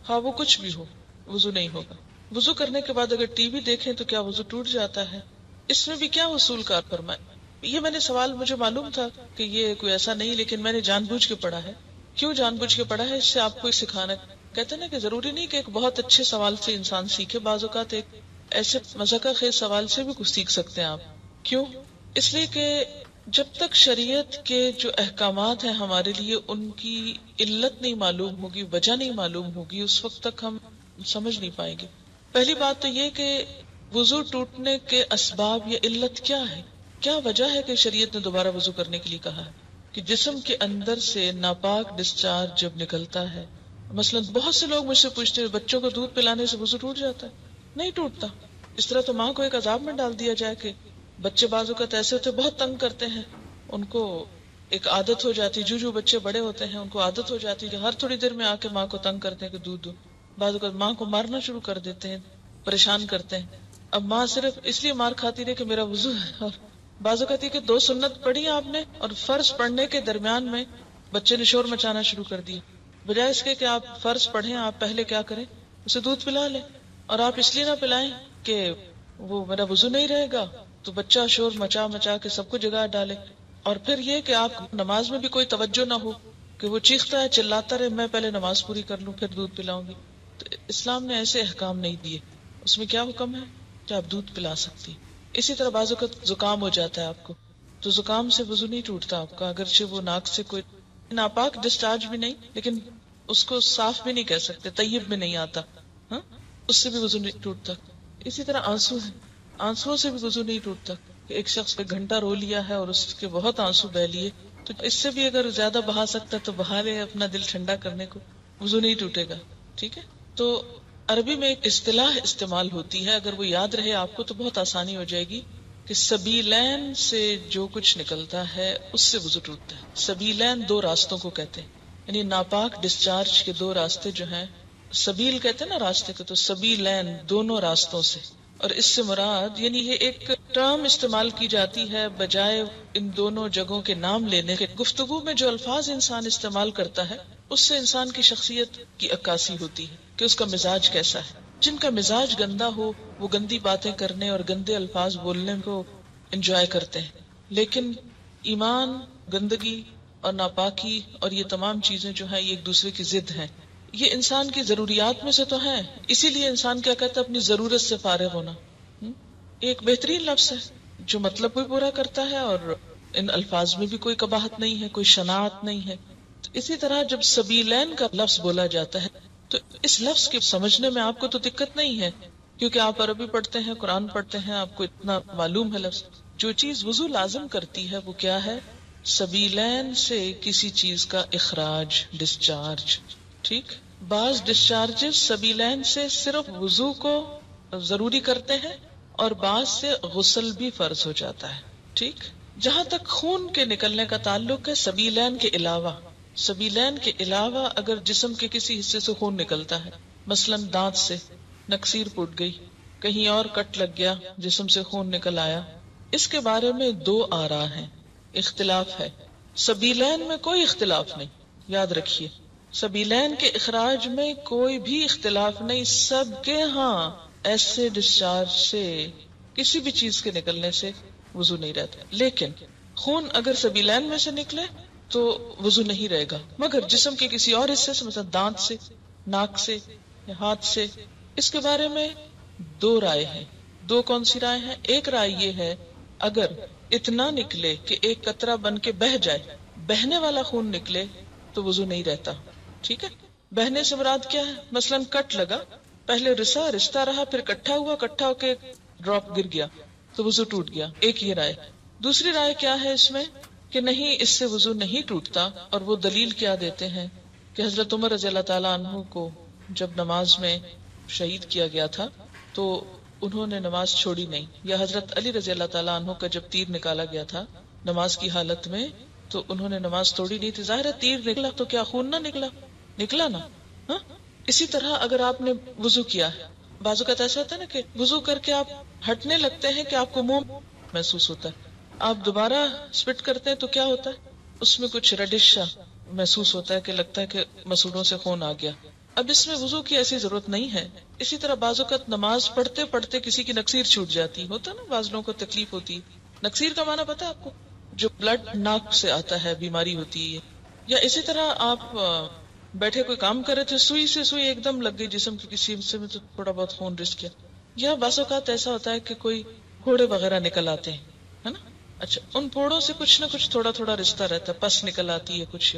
ہاں وہ کچھ بھی ہو، وضو نہیں ہوگا. وضو کرنے کے بعد اگر ٹی وی دیکھیں تو کیا وضو ٹوٹ جاتا ہے؟ اس میں بھی کیا اصول کار فرمائے؟ یہ میں نے سوال، مجھے معلوم تھا کہ یہ کوئی ایسا نہیں، لیکن میں نے جان بوجھ کے پڑھا ہے. کیوں جان بوجھ کے پڑھا ہے؟ اس سے آپ کو سکھانا. کہتے ہیں نا کہ ضروری نہیں کہ ایک بہت اچھے سوال سے انسان سیکھے، بعض اوقات ایک ایسے مذاقہ خیز سوال سے بھی کچھ سیکھ سکتے ہیں آپ. کیوں؟ اس لیے کہ جب تک شریعت کے جو احکامات ہیں ہمارے لیے ان کی علت نہیں معلوم ہوگی، وجہ نہیں معلوم ہوگی، اس وقت تک ہم سمجھ نہیں پائیں گے. پہلی بات تو یہ کہ وضو ٹوٹنے کے اسباب یا علت کیا ہے، کیا وجہ ہے کہ شریعت نے دوبارہ وضو کرنے کے لیے کہا ہے؟ کہ جسم کے اندر سے ناپاک ڈسچارج جب نکلتا ہے، مثلا بہت سے لوگ مجھ سے پوچھتے ہیں بچوں کو دودھ پلانے سے وضو ٹوٹ جاتا ہے؟ نہیں ٹوٹتا. اس طرح تو ماں کو ایک عذاب میں ڈال دیا جائے کہ بچے بعض اوقات ایسے ہوتے بہت تنگ کرتے ہیں، ان کو ایک عادت ہو جاتی، جو بچے بڑے ہوتے ہیں ان کو عادت ہو جاتی کہ ہر تھوڑی دیر میں آ کے ماں کو تنگ کرتے ہیں کہ دودھ دو. بعض اوقات ماں کو مارنا شروع کر دیتے ہیں، پریشان کرتے ہیں. اب ماں صرف اس لیے مار کھاتی رہے کہ میرا وضو ہے. اور بعض اوقات یہ کہ 2 سنت پڑھی آپ نے اور فرض پڑھنے کے درمیان میں بچے نے شور مچانا شروع کر دیا. بجائے اس کے کہ آپ فرض پڑھیں، آپ پہلے کیا کریں، اسے دودھ پلا لیں. اور آپ اس لیے نہ پلائیں کہ وہ میرا وضو نہیں رہے گا، تو بچہ شور مچا مچا کے سب کو جگا ڈالے. اور پھر یہ کہ آپ نماز میں بھی کوئی توجہ نہ ہو کہ وہ چیختا ہے چلاتا رہے، میں پہلے نماز پوری کر لوں پھر دودھ پلاؤں گی. تو اسلام نے ایسے احکام نہیں دیے. اس میں کیا حکم ہے کہ آپ دودھ پلا سکتی. اسی طرح بعض اوقات زکام ہو جاتا ہے آپ کو، تو زکام سے وضو نہیں ٹوٹتا آپ کا، اگرچہ وہ ناک سے کوئی ناپاک ڈسچارج بھی نہیں، لیکن اس کو صاف بھی نہیں کہہ سکتے، طیب میں نہیں آتا، ہاں اس سے بھی وضو نہیں ٹوٹتا. اسی طرح آنسو ہے، آنسو سے بھی وضو نہیں ٹوٹتا. ایک شخص ایک گھنٹہ رو لیا ہے اور اس کے بہت آنسو بہ لیے، تو اس سے بھی اگر زیادہ بہا سکتا تو بہا لے اپنا دل ٹھنڈا کرنے کو، وضو نہیں ٹوٹے گا. ٹھیک ہے. تو عربی میں ایک اصطلاح استعمال ہوتی ہے، اگر وہ یاد رہے آپ کو تو بہت آسانی ہو جائے گی، کہ سبیلین سے جو کچھ نکلتا ہے اس سے وضو ٹوٹتا ہے. سبیلین 2 راستوں کو کہتے ہیں، یعنی ناپاک ڈسچارج کے 2 راستے جو ہیں، سبیل کہتے ہیں نا راستے کو، تو سبیلین دونوں راستوں سے. اور اس سے مراد یعنی یہ ایک ٹرم استعمال کی جاتی ہے بجائے ان دونوں جگہوں کے نام لینے کے. گفتگو میں جو الفاظ انسان استعمال کرتا ہے اس سے انسان کی شخصیت کی عکاسی ہوتی ہے کہ اس کا مزاج کیسا ہے. جن کا مزاج گندا ہو وہ گندی باتیں کرنے اور گندے الفاظ بولنے کو انجوائے کرتے ہیں، لیکن ایمان، گندگی اور ناپاکی اور یہ تمام چیزیں جو ہیں یہ ایک دوسرے کی ضد ہیں. یہ انسان کی ضروریات میں سے تو ہیں، اسی لیے انسان کیا کہتا ہے، اپنی ضرورت سے فارغ ہونا. ایک بہترین لفظ ہے جو مطلب بھی پورا کرتا ہے اور ان الفاظ میں بھی کوئی قباحت نہیں ہے، کوئی شناعت نہیں ہے. اسی طرح جب سبیلین کا لفظ بولا جاتا ہے تو اس لفظ کے سمجھنے میں آپ کو تو دقت نہیں ہے، کیونکہ آپ عربی پڑھتے ہیں، قرآن پڑھتے ہیں، آپ کو اتنا معلوم ہے لفظ. جو چیز وضو لازم کرتی ہے وہ کیا ہے؟ سبیلین سے کسی چیز کا اخراج، ڈسچارج. ٹھیک. بعض ڈسچارجز سبیلین سے صرف وضو کو ضروری کرتے ہیں اور بعض سے غسل بھی فرض ہو جاتا ہے. ٹھیک. جہاں تک خون کے نکلنے کا تعلق ہے، سبیلین کے علاوہ اگر جسم کے کسی حصے سے خون نکلتا ہے، مثلا دانت سے نکسیر پھوٹ گئی، کہیں اور کٹ لگ گیا، جسم سے خون نکل آیا، اس کے بارے میں 2 آراء ہیں، اختلاف ہے. سبیلین میں کوئی اختلاف نہیں، یاد رکھیے سبیلین کے اخراج میں کوئی بھی اختلاف نہیں. سب کے ہاں ایسے ڈسچارج سے، کسی بھی چیز کے نکلنے سے وضو نہیں رہتا. لیکن خون اگر سبیلین میں سے نکلے تو وضو نہیں رہے گا، مگر جسم کے کسی اور حصے سے، مثلا دانت سے، ناک سے یا ہاتھ سے، اس کے بارے میں 2 رائے ہیں. 2 کون سی رائے ہیں؟ ایک رائے یہ ہے اگر اتنا نکلے کہ ایک قطرہ بن کے بہہ جائے، بہنے والا خون نکلے تو وضو نہیں رہتا. ٹھیک ہے. بہنے سے مراد کیا ہے؟ مثلا کٹ لگا، پہلے رستا رہا، پھر کٹھا ہو کے ڈراپ گر گیا تو وضو ٹوٹ گیا. ایک یہ رائے. دوسری رائے کیا ہے اس میں کہ نہیں اس سے وضو نہیں ٹوٹتا، اور وہ دلیل کیا دیتے ہیں کہ حضرت عمر رضی اللہ تعالیٰ عنہ کو جب نماز میں شہید کیا گیا تھا تو انہوں نے نماز چھوڑی نہیں، یا حضرت علی رضی اللہ تعالیٰ عنہ کا جب تیر نکالا گیا تھا نماز کی حالت میں تو انہوں نے نماز توڑی نہیں تھی. ظاہر ہے تیر نکلا تو کیا خون نہ نکلا نا. ہاں اسی طرح اگر آپ نے وضو کیا ہے، بعض اوقات ایسا ہوتا ہے نا کہ وضو کر کے آپ ہٹنے لگتے ہیں کہ آپ کو منہ محسوس ہوتا ہے، آپ دوبارہ اسپٹ کرتے ہیں تو کیا ہوتا ہے، اس میں کچھ ریڈش محسوس ہوتا ہے کہ لگتا ہے کہ مسوڑوں سے خون آ گیا. اب اس میں وضو کی ایسی ضرورت نہیں ہے. اسی طرح بعض اوقات نماز پڑھتے پڑھتے کسی کی نکسیر چھوٹ جاتی ہوتا ہے نا، بعض لوگوں کو تکلیف ہوتی ہے. نکسیر کا معنی پتا ہے آپ کو؟ جو بلڈ ناک سے آتا ہے، بیماری ہوتی ہے. یا اسی طرح آپ بیٹھے کوئی کام کر رہے تھے، سوئی سے سوئی ایک دم لگ گئی جسم کے کسی حصے میں تو تھوڑا بہت خون رس گیا. یا بعض اوقات ایسا ہوتا ہے کہ کوئی پھوڑے وغیرہ نکل آتے ہیں، ہے نا. اچھا ان پھوڑوں سے کچھ نہ کچھ تھوڑا تھوڑا رشتہ رہتا ہے، پس نکل آتی ہے کچھ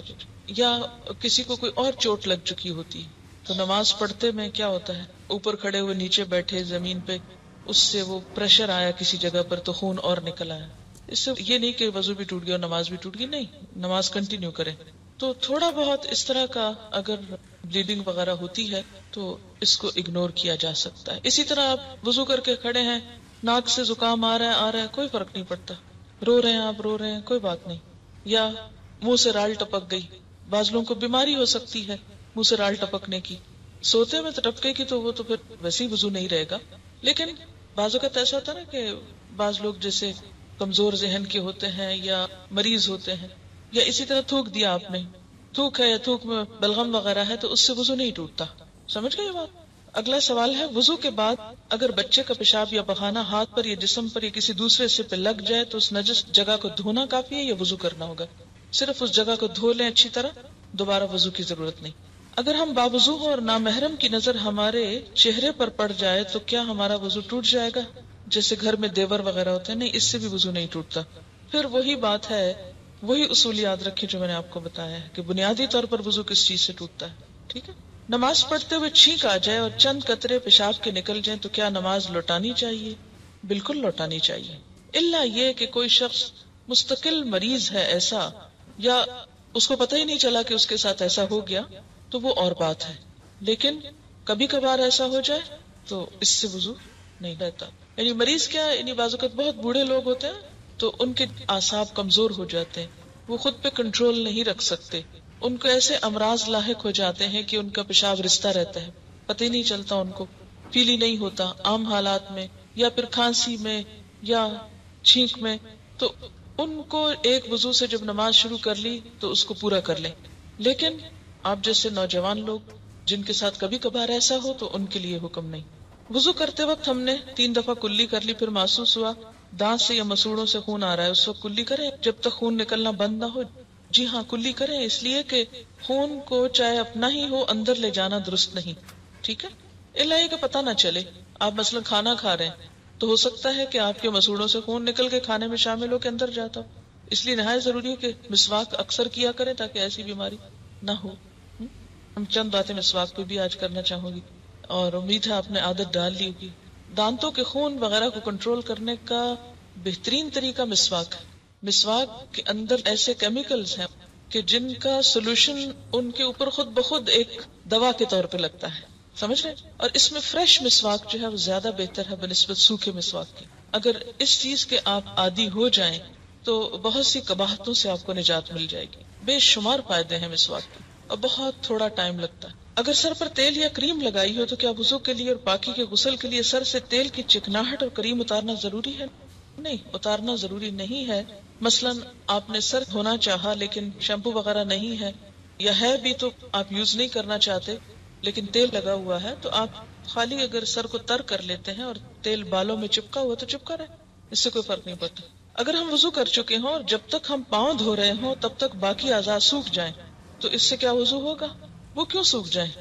یا کسی کو کوئی اور چوٹ لگ چکی ہوتی ہے. تو نماز پڑھتے میں کیا ہوتا ہے، اوپر کھڑے ہوئے نیچے بیٹھے زمین پہ، اس سے وہ پریشر آیا کسی جگہ پر تو خون اور نکل آیا. اس سے یہ نہیں کہ وضو بھی ٹوٹ گیا اور نماز بھی ٹوٹ گئی، نہیں، نماز کنٹینیو کریں. تو تھوڑا بہت اس طرح کا اگر بلیڈنگ وغیرہ ہوتی ہے تو اس کو اگنور کیا جا سکتا ہے. اسی طرح آپ وضو کر کے کھڑے ہیں، ناک سے زکام آ رہا ہے کوئی فرق نہیں پڑتا، رو رہے ہیں آپ رو رہے ہیں کوئی بات نہیں. یا منہ سے رال ٹپک گئی، بعض لوگوں کو بیماری ہو سکتی ہے منہ سے رال ٹپکنے کی، سوتے میں تو ٹپکے کی تو وہ تو پھر ویسے ہی وضو نہیں رہے گا. لیکن بعض اوقات ایسا ہوتا ہے نا کہ بعض لوگ جیسے کمزور ذہن کے ہوتے ہیں یا مریض ہوتے ہیں، یا اسی طرح تھوک دیا آپ نے، تھوک ہے یا تھوک میں بلغم وغیرہ ہے تو اس سے وضو نہیں ٹوٹتا. سمجھ گئے یہ بات؟ اگلا سوال ہے، وضو کے بعد اگر بچے کا پیشاب یا پخانہ ہاتھ پر یا جسم پر یا کسی دوسرے حصے پہ لگ جائے تو اس نجس جگہ کو دھونا کافی ہے یا وضو کرنا ہوگا؟ صرف اس جگہ کو دھو لیں اچھی طرح، دوبارہ وضو کی ضرورت نہیں. اگر ہم باوضو ہوں اور نامحرم کی نظر ہمارے چہرے پر پڑ جائے تو کیا ہمارا وضو ٹوٹ جائے گا؟ جیسے گھر میں دیور وغیرہ ہوتے ہیں، نہیں، اس سے بھی وضو نہیں ٹوٹتا. پھر وہی بات ہے، وہی اصول یاد رکھیں جو میں نے آپ کو بتایا ہے کہ بنیادی طور پر وضو کس چیز سے ٹوٹتا ہے. ٹھیک ہے. نماز پڑھتے ہوئے چھینک آ جائے اور چند قطرے پیشاب کے نکل جائیں تو کیا نماز لوٹانی چاہیے؟ بالکل لوٹانی چاہیے، الا یہ کہ کوئی شخص مستقل مریض ہے ایسا، یا اس کو پتہ ہی نہیں چلا کہ اس کے ساتھ ایسا ہو گیا تو وہ اور بات ہے. لیکن کبھی کبھار ایسا ہو جائے تو اس سے وضو نہیں رہتا. یعنی مریض کیا، یعنی بعض اوقات بہت بوڑھے لوگ ہوتے ہیں تو ان کے اعصاب کمزور ہو جاتے ہیں، وہ خود پہ کنٹرول نہیں رکھ سکتے، ان کو ایسے امراض لاحق ہو جاتے ہیں کہ ان کا پیشاب رستا رہتا ہے، پتہ ہی نہیں چلتا، ان کو فیل ہی نہیں ہوتا عام حالات میں، یا پھر کھانسی میں یا چھینک میں. تو ان کو ایک وضو سے جب نماز شروع کر لی تو اس کو پورا کر لیں. لیکن آپ جیسے نوجوان لوگ جن کے ساتھ کبھی کبھار ایسا ہو تو ان کے لیے حکم نہیں. وضو کرتے وقت ہم نے 3 دفعہ کلی کر لی، پھر محسوس ہوا دانت سے یا مسوڑوں سے خون آ رہا ہے، اس وقت کلی کریں جب تک خون نکلنا بند نہ ہو. جی ہاں، کلی کریں، اس لیے کہ خون کو چاہے اپنا ہی ہو اندر لے جانا درست نہیں. ٹھیک ہے. الا یہ کہ پتہ نہ چلے، آپ مثلا کھانا کھا رہے ہیں تو ہو سکتا ہے کہ آپ کے مسوڑوں سے خون نکل کے کھانے میں شامل ہو کے اندر جاتا ہو، اس لیے نہایت ضروری ہے کہ مسواک اکثر کیا کریں تاکہ ایسی بیماری نہ ہو. ہم چند باتیں مسواک پہ بھی آج کرنا چاہوں گی اور امید ہے آپ نے عادت ڈال لی ہوگی. دانتوں کے خون وغیرہ کو کنٹرول کرنے کا بہترین طریقہ مسواک ہے. مسواک کے اندر ایسے کیمیکلز ہیں کہ جن کا سولوشن ان کے اوپر خود بخود ایک دوا کے طور پہ لگتا ہے، سمجھ رہے؟ اور اس میں فریش مسواک جو ہے وہ زیادہ بہتر ہے بنسبت سوکھے مسواک کے. اگر اس چیز کے آپ عادی ہو جائیں تو بہت سی قباحتوں سے آپ کو نجات مل جائے گی. بے شمار فائدے ہیں مسواک کے اور بہت تھوڑا ٹائم لگتا ہے. اگر سر پر تیل یا کریم لگائی ہو تو کیا وضو کے لیے اور پاکی کے غسل کے لیے سر سے تیل کی چکناہٹ اور کریم اتارنا ضروری ہے؟ نہیں، اتارنا ضروری نہیں ہے. مثلا آپ نے سر دھونا چاہا لیکن شیمپو وغیرہ نہیں ہے، یا ہے بھی تو آپ یوز نہیں کرنا چاہتے لیکن تیل لگا ہوا ہے، تو آپ خالی اگر سر کو تر کر لیتے ہیں اور تیل بالوں میں چپکا ہوا تو چپکا رہے، اس سے کوئی فرق نہیں پڑتا. اگر ہم وضو کر چکے ہوں اور جب تک ہم پاؤں دھو رہے ہوں تب تک باقی اعضاء سوکھ جائیں تو اس سے کیا وضو ہوگا؟ وہ کیوں سوکھ جائیں؟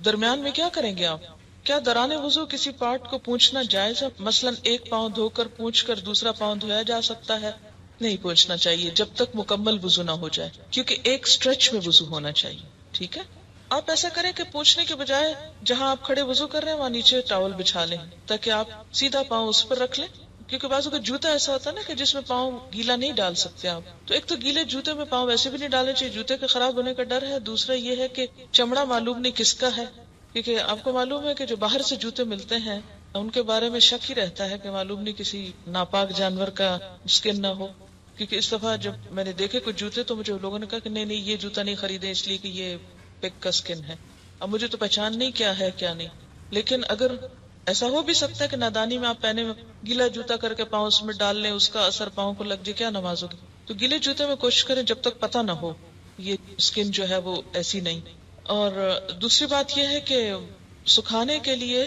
درمیان میں کیا کریں گے آپ؟ کیا دوران وضو کسی پارٹ کو پوچھنا جائز ہے؟ مثلا ایک پاؤں دھو کر پوچھ کر دوسرا پاؤں دھویا جا سکتا ہے؟ نہیں پوچھنا چاہیے جب تک مکمل وضو نہ ہو جائے، کیونکہ ایک سٹریچ میں وضو ہونا چاہیے. ٹھیک ہے. آپ ایسا کریں کہ پوچھنے کے بجائے جہاں آپ کھڑے وضو کر رہے ہیں وہاں نیچے ٹاول بچھا لیں تاکہ آپ سیدھا پاؤں اس پر رکھ لیں، کیونکہ بعض اوقات جوتا ایسا ہوتا ہے نا کہ جس میں پاؤں گیلا نہیں ڈال سکتے آپ، تو ایک تو گیلے جوتے میں پاؤں ویسے بھی نہیں ڈالنے چاہیے، جوتے کے خراب ہونے کا ڈر ہے، دوسرا یہ ہے کہ چمڑا معلوم نہیں کس کا ہے، کیونکہ آپ کو معلوم ہے کہ جو باہر سے جوتے ملتے ہیں ان کے بارے میں شک ہی رہتا ہے کہ معلوم نہیں کسی ناپاک جانور کا اسکن نہ ہو. کیونکہ اس دفعہ جب میں نے دیکھے کچھ جوتے تو مجھے لوگوں نے کہا کہ نہیں یہ جوتا نہیں خریدے اس لیے کہ یہ پگ کا اسکن ہے. اب مجھے تو پہچان نہیں کیا ہے کیا نہیں، لیکن اگر ایسا ہو بھی سکتا ہے کہ نادانی میں آپ پہنے گیلا جوتا کر کے پاؤں اس میں ڈال لیں، اس کا اثر پاؤں کو لگ جائے، کیا نماز ہوگی؟ تو گیلے جوتے میں کوشش کریں جب تک پتہ نہ ہو یہ اسکن جو ہے وہ ایسی نہیں. اور دوسری بات یہ ہے کہ سکھانے کے لیے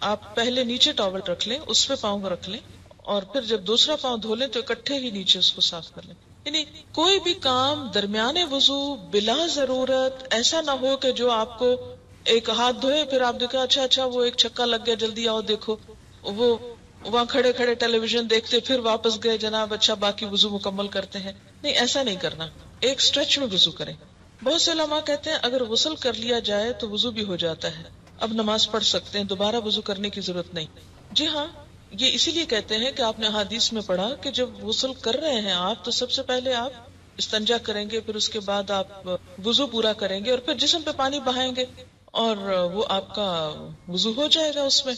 آپ پہلے نیچے ٹاول رکھ لیں، اس پہ پاؤں کو رکھ لیں، اور پھر جب دوسرا پاؤں دھو لیں تو اکٹھے ہی نیچے اس کو صاف کر لیں. یعنی کوئی بھی کام درمیانے وضو بلا ضرورت ایسا نہ ہو کہ جو آپ کو ایک ہاتھ دھوئے پھر آپ دیکھا اچھا وہ ایک چھکا لگ گیا جلدی آؤ دیکھو، وہ وہاں کھڑے کھڑے ٹیلی ویژن دیکھتے پھر واپس گئے جناب اچھا باقی وضو مکمل کرتے ہیں. نہیں، ایسا نہیں کرنا، ایک سٹریچ میں وضو کریں. بہت سے علماء کہتے ہیں اگر غسل کر لیا جائے تو وضو بھی ہو جاتا ہے، اب نماز پڑھ سکتے ہیں، دوبارہ وضو کرنے کی ضرورت نہیں. جی ہاں، یہ اسی لیے کہتے ہیں کہ آپ نے احادیث میں پڑھا کہ جب غسل کر رہے ہیں آپ تو سب سے پہلے آپ استنجا کریں گے، پھر اس کے بعد آپ وضو پورا کریں گے اور پھر جسم پہ پانی بہائیں گے اور وہ آپ کا وضو ہو جائے گا اس میں.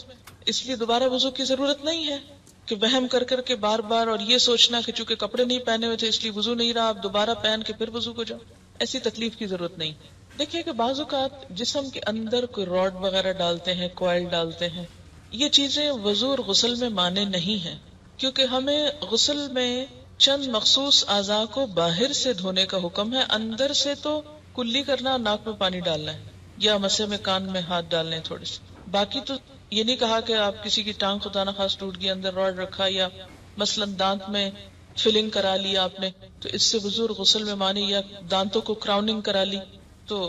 اس لیے دوبارہ وضو کی ضرورت نہیں ہے کہ وہم کر کر کے بار بار اور یہ سوچنا کہ چونکہ کپڑے نہیں پہنے ہوئے تھے اس لیے وضو نہیں رہا، آپ دوبارہ پہن کے پھر وضو کو جاؤ. ایسی تکلیف کی ضرورت نہیں. دیکھیے کہ بعض اوقات جسم کے اندر کوئی راڈ وغیرہ ڈالتے ہیں، کوائل ڈالتے ہیں، یہ چیزیں وضو اور غسل میں مانے نہیں ہیں، کیونکہ ہمیں غسل میں چند مخصوص اعضاء کو باہر سے دھونے کا حکم ہے، اندر سے تو کلی کرنا، ناک میں پانی ڈالنا ہے یا مسے میں کان میں ہاتھ ڈالنے تھوڑے سے. باقی تو یہ نہیں کہا کہ آپ کسی کی ٹانگ خدا نہ خواست ٹوٹ گئی، اندر راڈ رکھا یا مثلا دانت میں فلنگ کرا لی آپ نے تو اس سے وضو اور غسل میں مانی، یا دانتوں کو کراؤننگ کرا لی تو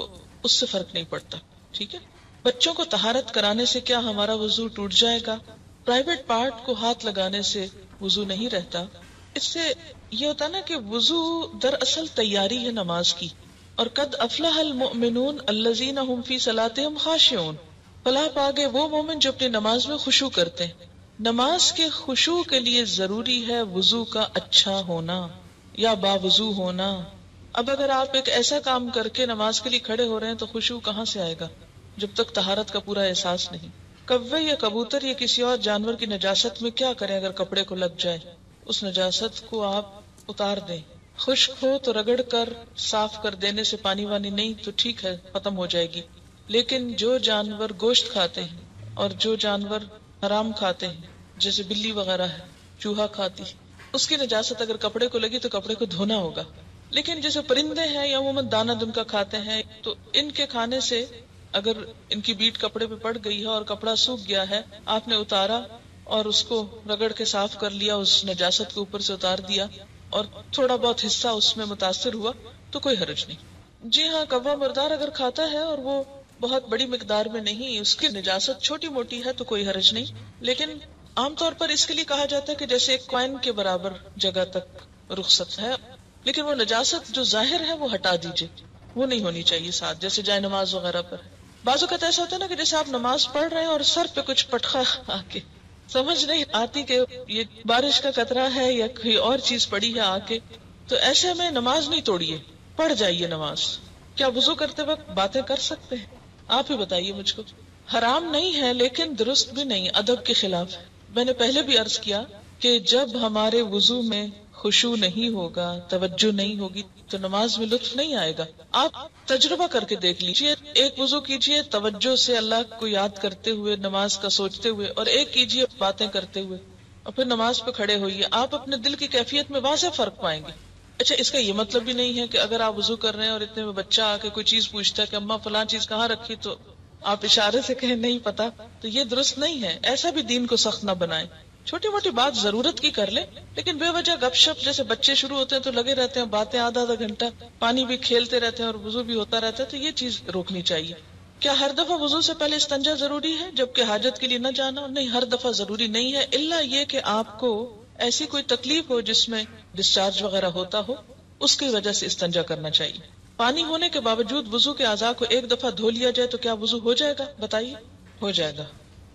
اس سے فرق نہیں پڑتا. ٹھیک ہے. بچوں کو طہارت کرانے سے کیا ہمارا وضو ٹوٹ جائے گا؟ پرائیویٹ پارٹ کو ہاتھ لگانے سے وضو نہیں رہتا. اس سے یہ ہوتا نا کہ وضو دراصل تیاری ہے نماز کی، اور قد افلح المؤمنون الذین هم فی صلاتهم خاشعون، فلاح پا گئے وہ مومن جو اپنی نماز میں خشوع کرتے ہیں. نماز کے خشوع کے لیے ضروری ہے وضو کا اچھا ہونا یا باوضو ہونا. اب اگر آپ ایک ایسا کام کر کے نماز کے لیے کھڑے ہو رہے ہیں تو خشوع کہاں سے آئے گا جب تک طہارت کا پورا احساس نہیں. کوے یا کبوتر یا کسی اور جانور کی نجاست میں کیا کریں اگر کپڑے کو لگ جائے؟ اس نجاست کو آپ اتار دیں. خشک ہو تو رگڑ کر صاف کر دینے سے پانی وانی نہیں تو ٹھیک ہے، ختم ہو جائے گی. لیکن جو جانور گوشت کھاتے ہیں اور جو جانور حرام کھاتے ہیں جیسے بلی وغیرہ ہے، چوہا کھاتی، اس کی نجاست اگر کپڑے کو لگی تو کپڑے کو دھونا ہوگا. لیکن جیسے پرندے ہیں یا عموماً دانہ دن کا کھاتے ہیں تو ان کے کھانے سے اگر ان کی بیٹ کپڑے پہ پڑ گئی ہے اور کپڑا سوکھ گیا ہے، آپ نے اتارا اور اس کو رگڑ کے صاف کر لیا، اس نجاست کو اوپر سے اتار دیا اور تھوڑا بہت حصہ اس میں متاثر ہوا تو کوئی حرج نہیں. جی ہاں، کوا مردار اگر کھاتا ہے اور وہ بہت بڑی مقدار میں نہیں، اس کی نجاست چھوٹی موٹی ہے تو کوئی حرج نہیں. لیکن عام طور پر اس کے لیے کہا جاتا ہے کہ جیسے ایک کوائن کے برابر جگہ تک رخصت ہے، لیکن وہ نجاست جو ظاہر ہے وہ ہٹا دیجئے، وہ نہیں ہونی چاہیے ساتھ، جیسے جائے نماز وغیرہ پر. بعض اوقات ایسا ہوتا ہے نا کہ جیسے آپ نماز پڑھ رہے ہیں اور سر پہ کچھ پٹخا آ کے سمجھ نہیں آتی کہ یہ بارش کا قطرہ ہے یا کوئی اور چیز پڑی ہے آ کے، تو ایسے میں نماز نہیں توڑیے، پڑھ جائیے نماز. کیا وضو کرتے وقت باتیں کر سکتے ہیں؟ آپ ہی بتائیے مجھ کو. حرام نہیں ہے لیکن درست بھی نہیں، ادب کے خلاف ہے. میں نے پہلے بھی عرض کیا کہ جب ہمارے وضو میں خشوع نہیں ہوگا، توجہ نہیں ہوگی تو نماز میں لطف نہیں آئے گا. آپ تجربہ کر کے دیکھ لیجئے، ایک وضو کیجئے توجہ سے اللہ کو یاد کرتے ہوئے، نماز کا سوچتے ہوئے، اور ایک کیجئے باتیں کرتے ہوئے، اور پھر نماز پہ کھڑے ہوئیے. آپ اپنے دل کی کیفیت میں واضح فرق پائیں گے. اچھا، اس کا یہ مطلب بھی نہیں ہے کہ اگر آپ وضو کر رہے ہیں اور اتنے میں بچہ آ کے کوئی چیز پوچھتا ہے کہ اماں فلاں چیز کہاں رکھی تو آپ اشارے سے کہیں نہیں پتا، تو یہ درست نہیں ہے. ایسا بھی دین کو سخت نہ بنائیں. چھوٹی موٹی بات ضرورت کی کر لیں، لیکن بے وجہ گپ شپ جیسے بچے شروع ہوتے ہیں تو لگے رہتے ہیں باتیں آدھا گھنٹہ، پانی بھی کھیلتے رہتے ہیں اور وضو بھی ہوتا رہتا ہے، تو یہ چیز روکنی چاہیے. کیا ہر دفعہ وضو سے پہلے استنجا ضروری ہے جبکہ حاجت کے لیے نہ جانا؟ نہیں، ہر دفعہ ضروری نہیں ہے، الا یہ کہ آپ کو ایسی کوئی تکلیف ہو جس میں ڈسچارج وغیرہ ہوتا ہو، اس کی وجہ سے استنجا کرنا چاہیے. پانی ہونے کے باوجود وضو کے اعضاء کو ایک دفعہ دھو لیا جائے تو کیا وضو ہو جائے گا؟ بتائیے. ہو جائے گا.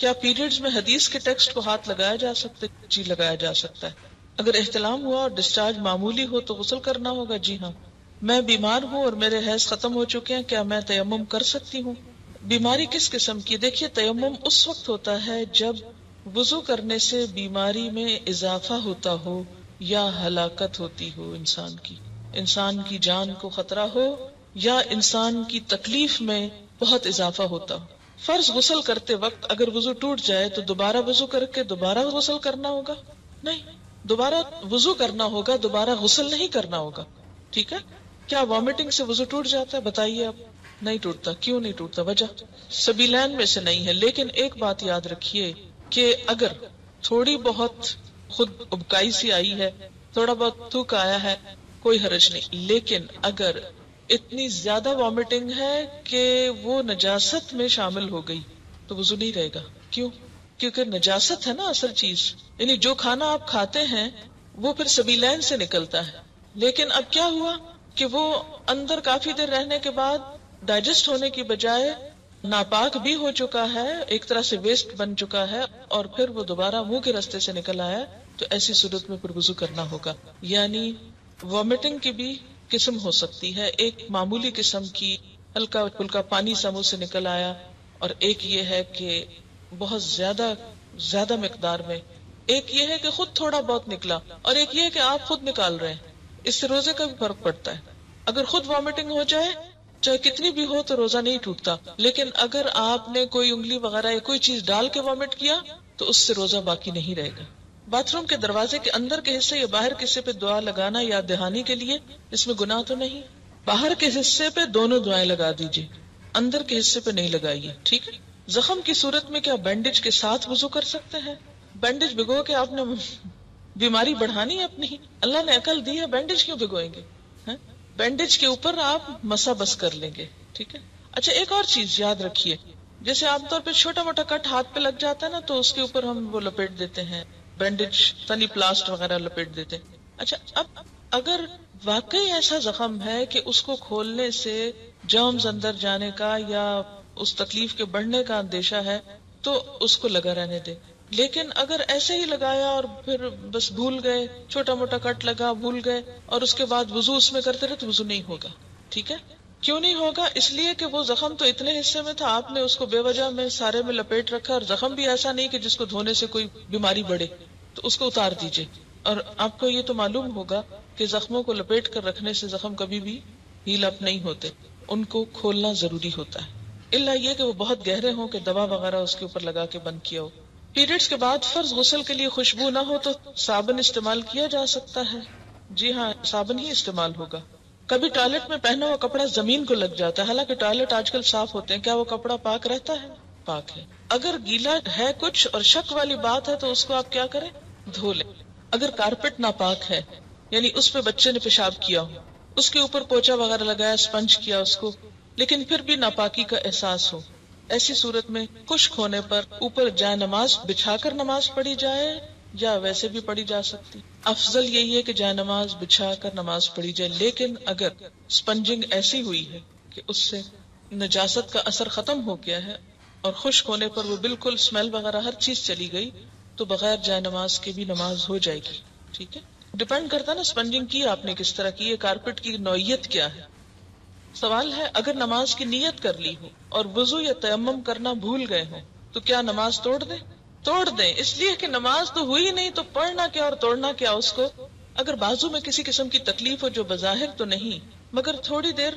کیا پیریڈز میں حدیث کے ٹیکسٹ کو ہاتھ لگایا جا سکتا ہے؟ جی لگایا جا سکتا ہے. اگر احتلام ہوا اور ڈسچارج معمولی ہو تو غسل کرنا ہوگا. جی ہاں. میں بیمار ہوں اور میرے حیض ختم ہو چکے ہیں، کیا میں تیمم کر سکتی ہوں؟ بیماری کس قسم کی؟ دیکھیے تیمم اس وقت ہوتا ہے جب وضو کرنے سے بیماری میں اضافہ ہوتا ہو یا ہلاکت ہوتی ہو، انسان کی جان کو خطرہ ہو یا انسان کی تکلیف میں بہت اضافہ ہوتا ہو. فرض غسل کرتے وقت اگر وضو ٹوٹ جائے تو دوبارہ وضو کر کے دوبارہ غسل کرنا ہوگا؟ نہیں، دوبارہ وضو کرنا ہوگا، دوبارہ غسل نہیں کرنا ہوگا. ٹھیک ہے. کیا وامٹنگ سے وضو ٹوٹ جاتا ہے؟ بتائیے آپ. نہیں ٹوٹتا. کیوں نہیں ٹوٹتا؟ وجہ سبیلین میں سے نہیں ہے. لیکن ایک بات یاد رکھیے کہ اگر تھوڑی بہت خود ابکائی سی آئی ہے، تھوڑا بہت تھوک آیا ہے، کوئی حرج نہیں. لیکن اگر اتنی زیادہ وامٹنگ ہے کہ وہ نجاست میں شامل ہو گئی تو وضو نہیں رہے گا. کیوں؟ کیونکہ نجاست ہے نا اصل چیز. یعنی جو کھانا آپ کھاتے ہیں وہ پھر سبیلین سے نکلتا ہے. لیکن اب کیا ہوا کہ وہ اندر کافی دیر رہنے کے بعد ڈائجسٹ ہونے کی بجائے ناپاک بھی ہو چکا ہے، ایک طرح سے ویسٹ بن چکا ہے، اور پھر وہ دوبارہ منہ کے راستے سے نکل آیا، تو ایسی صورت میں پھر وضو کرنا ہوگا. یعنی وامٹنگ کی بھی قسم ہو سکتی ہے. ایک معمولی قسم کی ہلکا پھلکا پانی سا منہ سے نکل آیا، اور ایک یہ ہے کہ بہت زیادہ مقدار میں. ایک یہ ہے کہ خود تھوڑا بہت نکلا، اور ایک یہ ہے کہ آپ خود نکال رہے ہیں. اس سے روزے کا بھی فرق پڑتا ہے. اگر خود وامٹنگ ہو جائے چاہے کتنی بھی ہو تو روزہ نہیں ٹوٹتا. لیکن اگر آپ نے کوئی انگلی وغیرہ یا کوئی چیز ڈال کے وامٹ کیا تو اس سے روزہ باقی نہیں رہے گا. باتھ روم کے دروازے کے اندر کے حصے یا باہر کے حصے پہ دعا لگانا یا دہانی کے لیے، اس میں گناہ تو نہیں. باہر کے حصے پہ دونوں دعائیں لگا دیجیے، اندر کے حصے پہ نہیں لگائیے. ٹھیک ہے. زخم کی صورت میں کیا بینڈیج کے ساتھ وضو کر سکتے ہیں؟ بینڈیج بھگو کے آپ نے بیماری بڑھانی ہے اپنی. اللہ نے عقل دی ہے، بینڈیج کیوں بھگوئیں گے؟ بینڈیج کے اوپر آپ مسا بس کر لیں گے. ٹھیک ہے. اچھا ایک اور چیز یاد رکھیے، جیسے عام طور پہ چھوٹا موٹا کٹ ہاتھ پہ لگ جاتا ہے نا تو اس کے اوپر ہم وہ لپیٹ دیتے ہیں بینڈیج، تنی پلاسٹ وغیرہ لپیٹ دیتے ہیں. اچھا اب اگر واقعی ایسا زخم ہے کہ اس کو کھولنے سے جرمز اندر جانے کا یا اس تکلیف کے بڑھنے کا اندیشہ ہے تو اس کو لگا رہنے دے. لیکن اگر ایسے ہی لگایا اور پھر بس بھول گئے، چھوٹا موٹا کٹ لگا بھول گئے اور اس کے بعد وضو اس میں کرتے رہے تو وضو نہیں ہوگا. ٹھیک ہے. کیوں نہیں ہوگا؟ اس لیے کہ وہ زخم تو اتنے حصے میں تھا، آپ نے اس کو بے وجہ میں سارے میں لپیٹ رکھا، اور زخم بھی ایسا نہیں کہ جس کو دھونے سے کوئی بیماری بڑھے، تو اس کو اتار دیجئے. اور آپ کو یہ تو معلوم ہوگا کہ زخموں کو لپیٹ کر رکھنے سے زخم کبھی بھی ہیل اپ نہیں ہوتے، ان کو کھولنا ضروری ہوتا ہے، الا یہ کہ وہ بہت گہرے ہوں کہ دوا وغیرہ اس کے اوپر لگا کے بند کیا ہو. پیریڈز کے بعد فرض غسل کے لیے خوشبو نہ ہو تو صابن استعمال کیا جا سکتا ہے؟ جی ہاں، صابن ہی استعمال ہوگا. کبھی ٹوائلٹ میں پہنا ہوا کپڑا زمین کو لگ جاتا ہے، حالانکہ ٹوائلٹ آج کل صاف ہوتے ہیں، کیا وہ کپڑا پاک رہتا ہے؟ پاک ہے. اگر گیلا ہے کچھ اور شک والی بات ہے تو اس کو آپ کیا کریں؟ دھو لیں. اگر کارپیٹ ناپاک ہے، یعنی اس پہ بچے نے پیشاب کیا ہو، اس کے اوپر پوچا وغیرہ لگایا، اسپنج کیا اس کو، لیکن پھر بھی ناپاکی کا احساس ہو، ایسی صورت میں خشک ہونے پر اوپر جائے نماز بچھا کر نماز پڑھی جائے یا ویسے بھی پڑھی جا سکتی. افضل یہی ہے کہ جائے نماز بچھا کر نماز پڑھی جائے. لیکن اگر اسپنجنگ ایسی ہوئی ہے کہ اس سے نجاست کا اثر ختم ہو گیا ہے اور خشک ہونے پر وہ بالکل اسمیل وغیرہ ہر چیز چلی گئی تو بغیر جائے نماز کے بھی نماز ہو جائے گی. ٹھیک ہے. ڈپینڈ کرتا نا اسپنجنگ کی آپ نے کس طرح کی ہے، کارپیٹ کی نوعیت کیا ہے. سوال ہے اگر نماز کی نیت کر لی ہو اور وضو یا تیمم کرنا بھول گئے ہوں تو کیا نماز توڑ دیں؟ توڑ دیں، اس لیے کہ نماز تو ہوئی نہیں تو پڑھنا کیا اور توڑنا کیا اس کو. اگر بازو میں کسی قسم کی تکلیف ہو جو بظاہر تو نہیں مگر تھوڑی دیر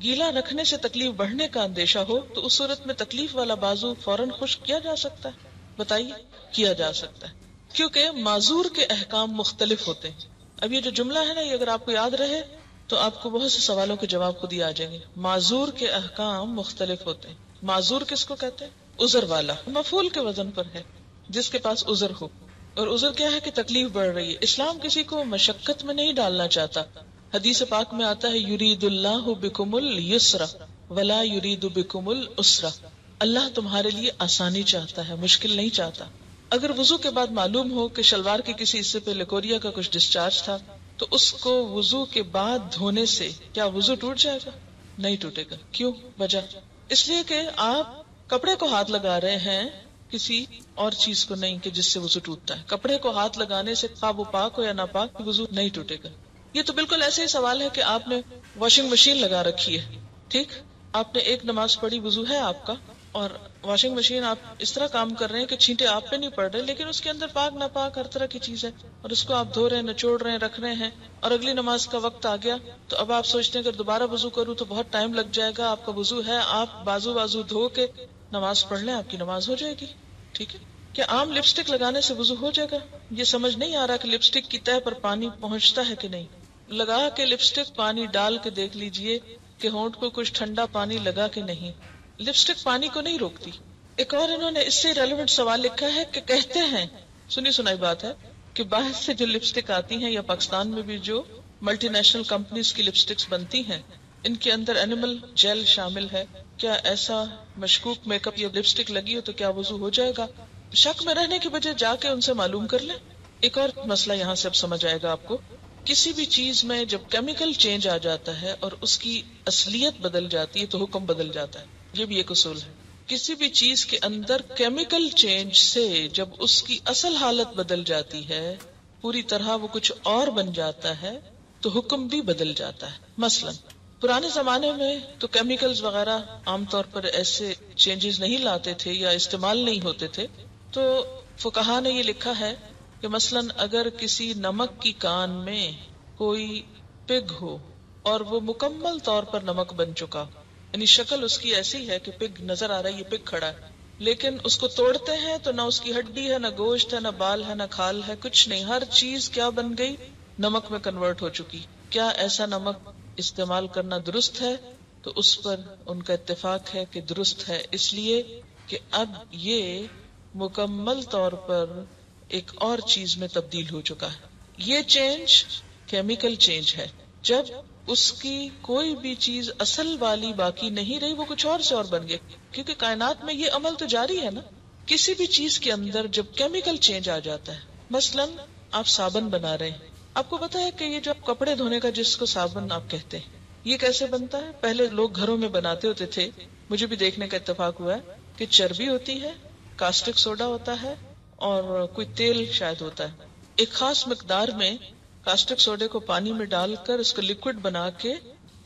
گیلا رکھنے سے تکلیف بڑھنے کا اندیشہ ہو تو اس صورت میں تکلیف والا بازو فوراً خشک کیا جا سکتا ہے؟ بتائیے. کیا جا سکتا ہے، کیونکہ معذور کے احکام مختلف ہوتے ہیں. اب یہ جو جملہ ہے نا، یہ اگر آپ کو یاد رہے تو آپ کو بہت سے سوالوں کے جواب خود ہی آ جائیں گے. معذور کے احکام مختلف ہوتے ہیں. معذور کس کو کہتے ہیں؟ عذر والا. مفعول کے وزن پر ہے، جس کے پاس عذر ہو. اور عذر کیا ہے؟ کہ تکلیف بڑھ رہی ہے. اسلام کسی کو مشقت میں نہیں ڈالنا چاہتا. حدیث پاک میں آتا ہے یرید اللہ بکم اليسر ولا یرید بکم العسر. اللہ تمہارے لیے آسانی چاہتا ہے، مشکل نہیں چاہتا. اگر وضو کے بعد معلوم ہو کہ شلوار کے کسی حصے پہ لیکوریا کا کچھ ڈسچارج تھا تو اس کو وضو کے بعد دھونے سے کیا وضو ٹوٹ جائے گا؟ نہیں ٹوٹے گا. کیوں؟ وجہ اس لیے کہ آپ کپڑے کو ہاتھ لگا رہے ہیں کسی اور چیز کو نہیں کہ جس سے وضو ٹوٹتا ہے. کپڑے کو ہاتھ لگانے سے خواہ وہ پاک ہو یا ناپاک وضو نہیں ٹوٹے گا. یہ تو بالکل ایسے ہی سوال ہے کہ آپ نے واشنگ مشین لگا رکھی ہے، ٹھیک، آپ نے ایک نماز پڑھی، وضو ہے آپ کا، اور واشنگ مشین آپ اس طرح کام کر رہے ہیں کہ چھینٹے آپ پہ نہیں پڑ رہے، لیکن اس کے اندر پاک ناپاک ہر طرح کی چیز ہے، اور اس کو آپ دھو رہے ہیں، نچوڑ رہے ہیں، رکھ رہے ہیں، اور اگلی نماز کا وقت آ گیا تو اب آپ سوچتے ہیں اگر دوبارہ وضو کروں تو بہت ٹائم لگ جائے گا. آپ کا وضو ہے، آپ بازو دھو کے نماز پڑھ لیں، آپ کی نماز ہو جائے گی. ٹھیک ہے. کیا عام لپسٹک لگانے سے وضو ہو جائے گا؟ یہ سمجھ نہیں آ رہا کہ لپسٹک کی تہہ پر پانی پہنچتا ہے کہ نہیں. لگا کے لپسٹک پانی ڈال کے دیکھ لیجئے کہ ہونٹ کو کچھ ٹھنڈا پانی لگا کہ نہیں. لپسٹک پانی کو نہیں روکتی. ایک اور انہوں نے اس سے ریلیونٹ سوال لکھا ہے کہ کہتے ہیں، سنی سنائی بات ہے، کہ باہر سے جو لپسٹک آتی ہیں یا پاکستان میں بھی جو ملٹی نیشنل کمپنیز کی لپسٹکس بنتی ہیں ان کے اندر اینیمل جیل شامل ہے. کیا ایسا مشکوک میک اپ یا لپسٹک لگی ہو تو کیا وضو ہو جائے گا؟ شک میں رہنے کی بجائے جا کے ان سے معلوم کر لیں. ایک اور مسئلہ یہاں سے اب سمجھ آئے گا آپ کو. کسی بھی چیز میں جب کیمیکل چینج آ جاتا ہے اور اس کی اصلیت بدل جاتی ہے تو حکم بدل جاتا ہے. یہ بھی ایک اصول ہے. کسی بھی چیز کے اندر کیمیکل چینج سے جب اس کی اصل حالت بدل جاتی ہے، پوری طرح وہ کچھ اور بن جاتا ہے، تو حکم بھی بدل جاتا ہے. مثلا پرانے زمانے میں تو کیمیکلز وغیرہ عام طور پر ایسے چینجز نہیں لاتے تھے یا استعمال نہیں ہوتے تھے، تو فقہا نے یہ لکھا ہے کہ مثلا اگر کسی نمک کی کان میں کوئی پگ ہو اور وہ مکمل طور پر نمک بن چکا، یعنی شکل اس کی ایسی ہے کہ پگ نظر آ رہا ہے، یہ پگ کھڑا ہے، لیکن اس کو توڑتے ہیں تو نہ اس کی ہڈی ہے، نہ گوشت ہے، نہ بال ہے، نہ کھال ہے، کچھ نہیں، ہر چیز کیا بن گئی؟ نمک میں کنورٹ ہو چکی. کیا ایسا نمک استعمال کرنا درست ہے؟ تو اس پر ان کا اتفاق ہے کہ درست ہے، اس لیے کہ اب یہ مکمل طور پر ایک اور چیز میں تبدیل ہو چکا ہے. یہ چینج کیمیکل چینج ہے. جب اس کی کوئی بھی چیز اصل والی باقی نہیں رہی، وہ کچھ اور سے اور بن گئے، کیونکہ کائنات میں یہ عمل تو جاری ہے نا. کسی بھی چیز کے اندر جب کیمیکل چینج آ جاتا ہے، مثلا آپ صابن بنا رہے ہیں، آپ کو پتا ہے کہ یہ جو کپڑے دھونے کا جس کو صابن آپ کہتے ہیں، یہ کیسے بنتا ہے؟ پہلے لوگ گھروں میں بناتے ہوتے تھے، مجھے بھی دیکھنے کا اتفاق ہوا ہے کہ چربی ہوتی ہے، کاسٹک سوڈا ہوتا ہے، اور کوئی تیل شاید ہوتا ہے. ایک خاص مقدار میں کاسٹک سوڈے کو پانی میں ڈال کر اس کو لکوڈ بنا کے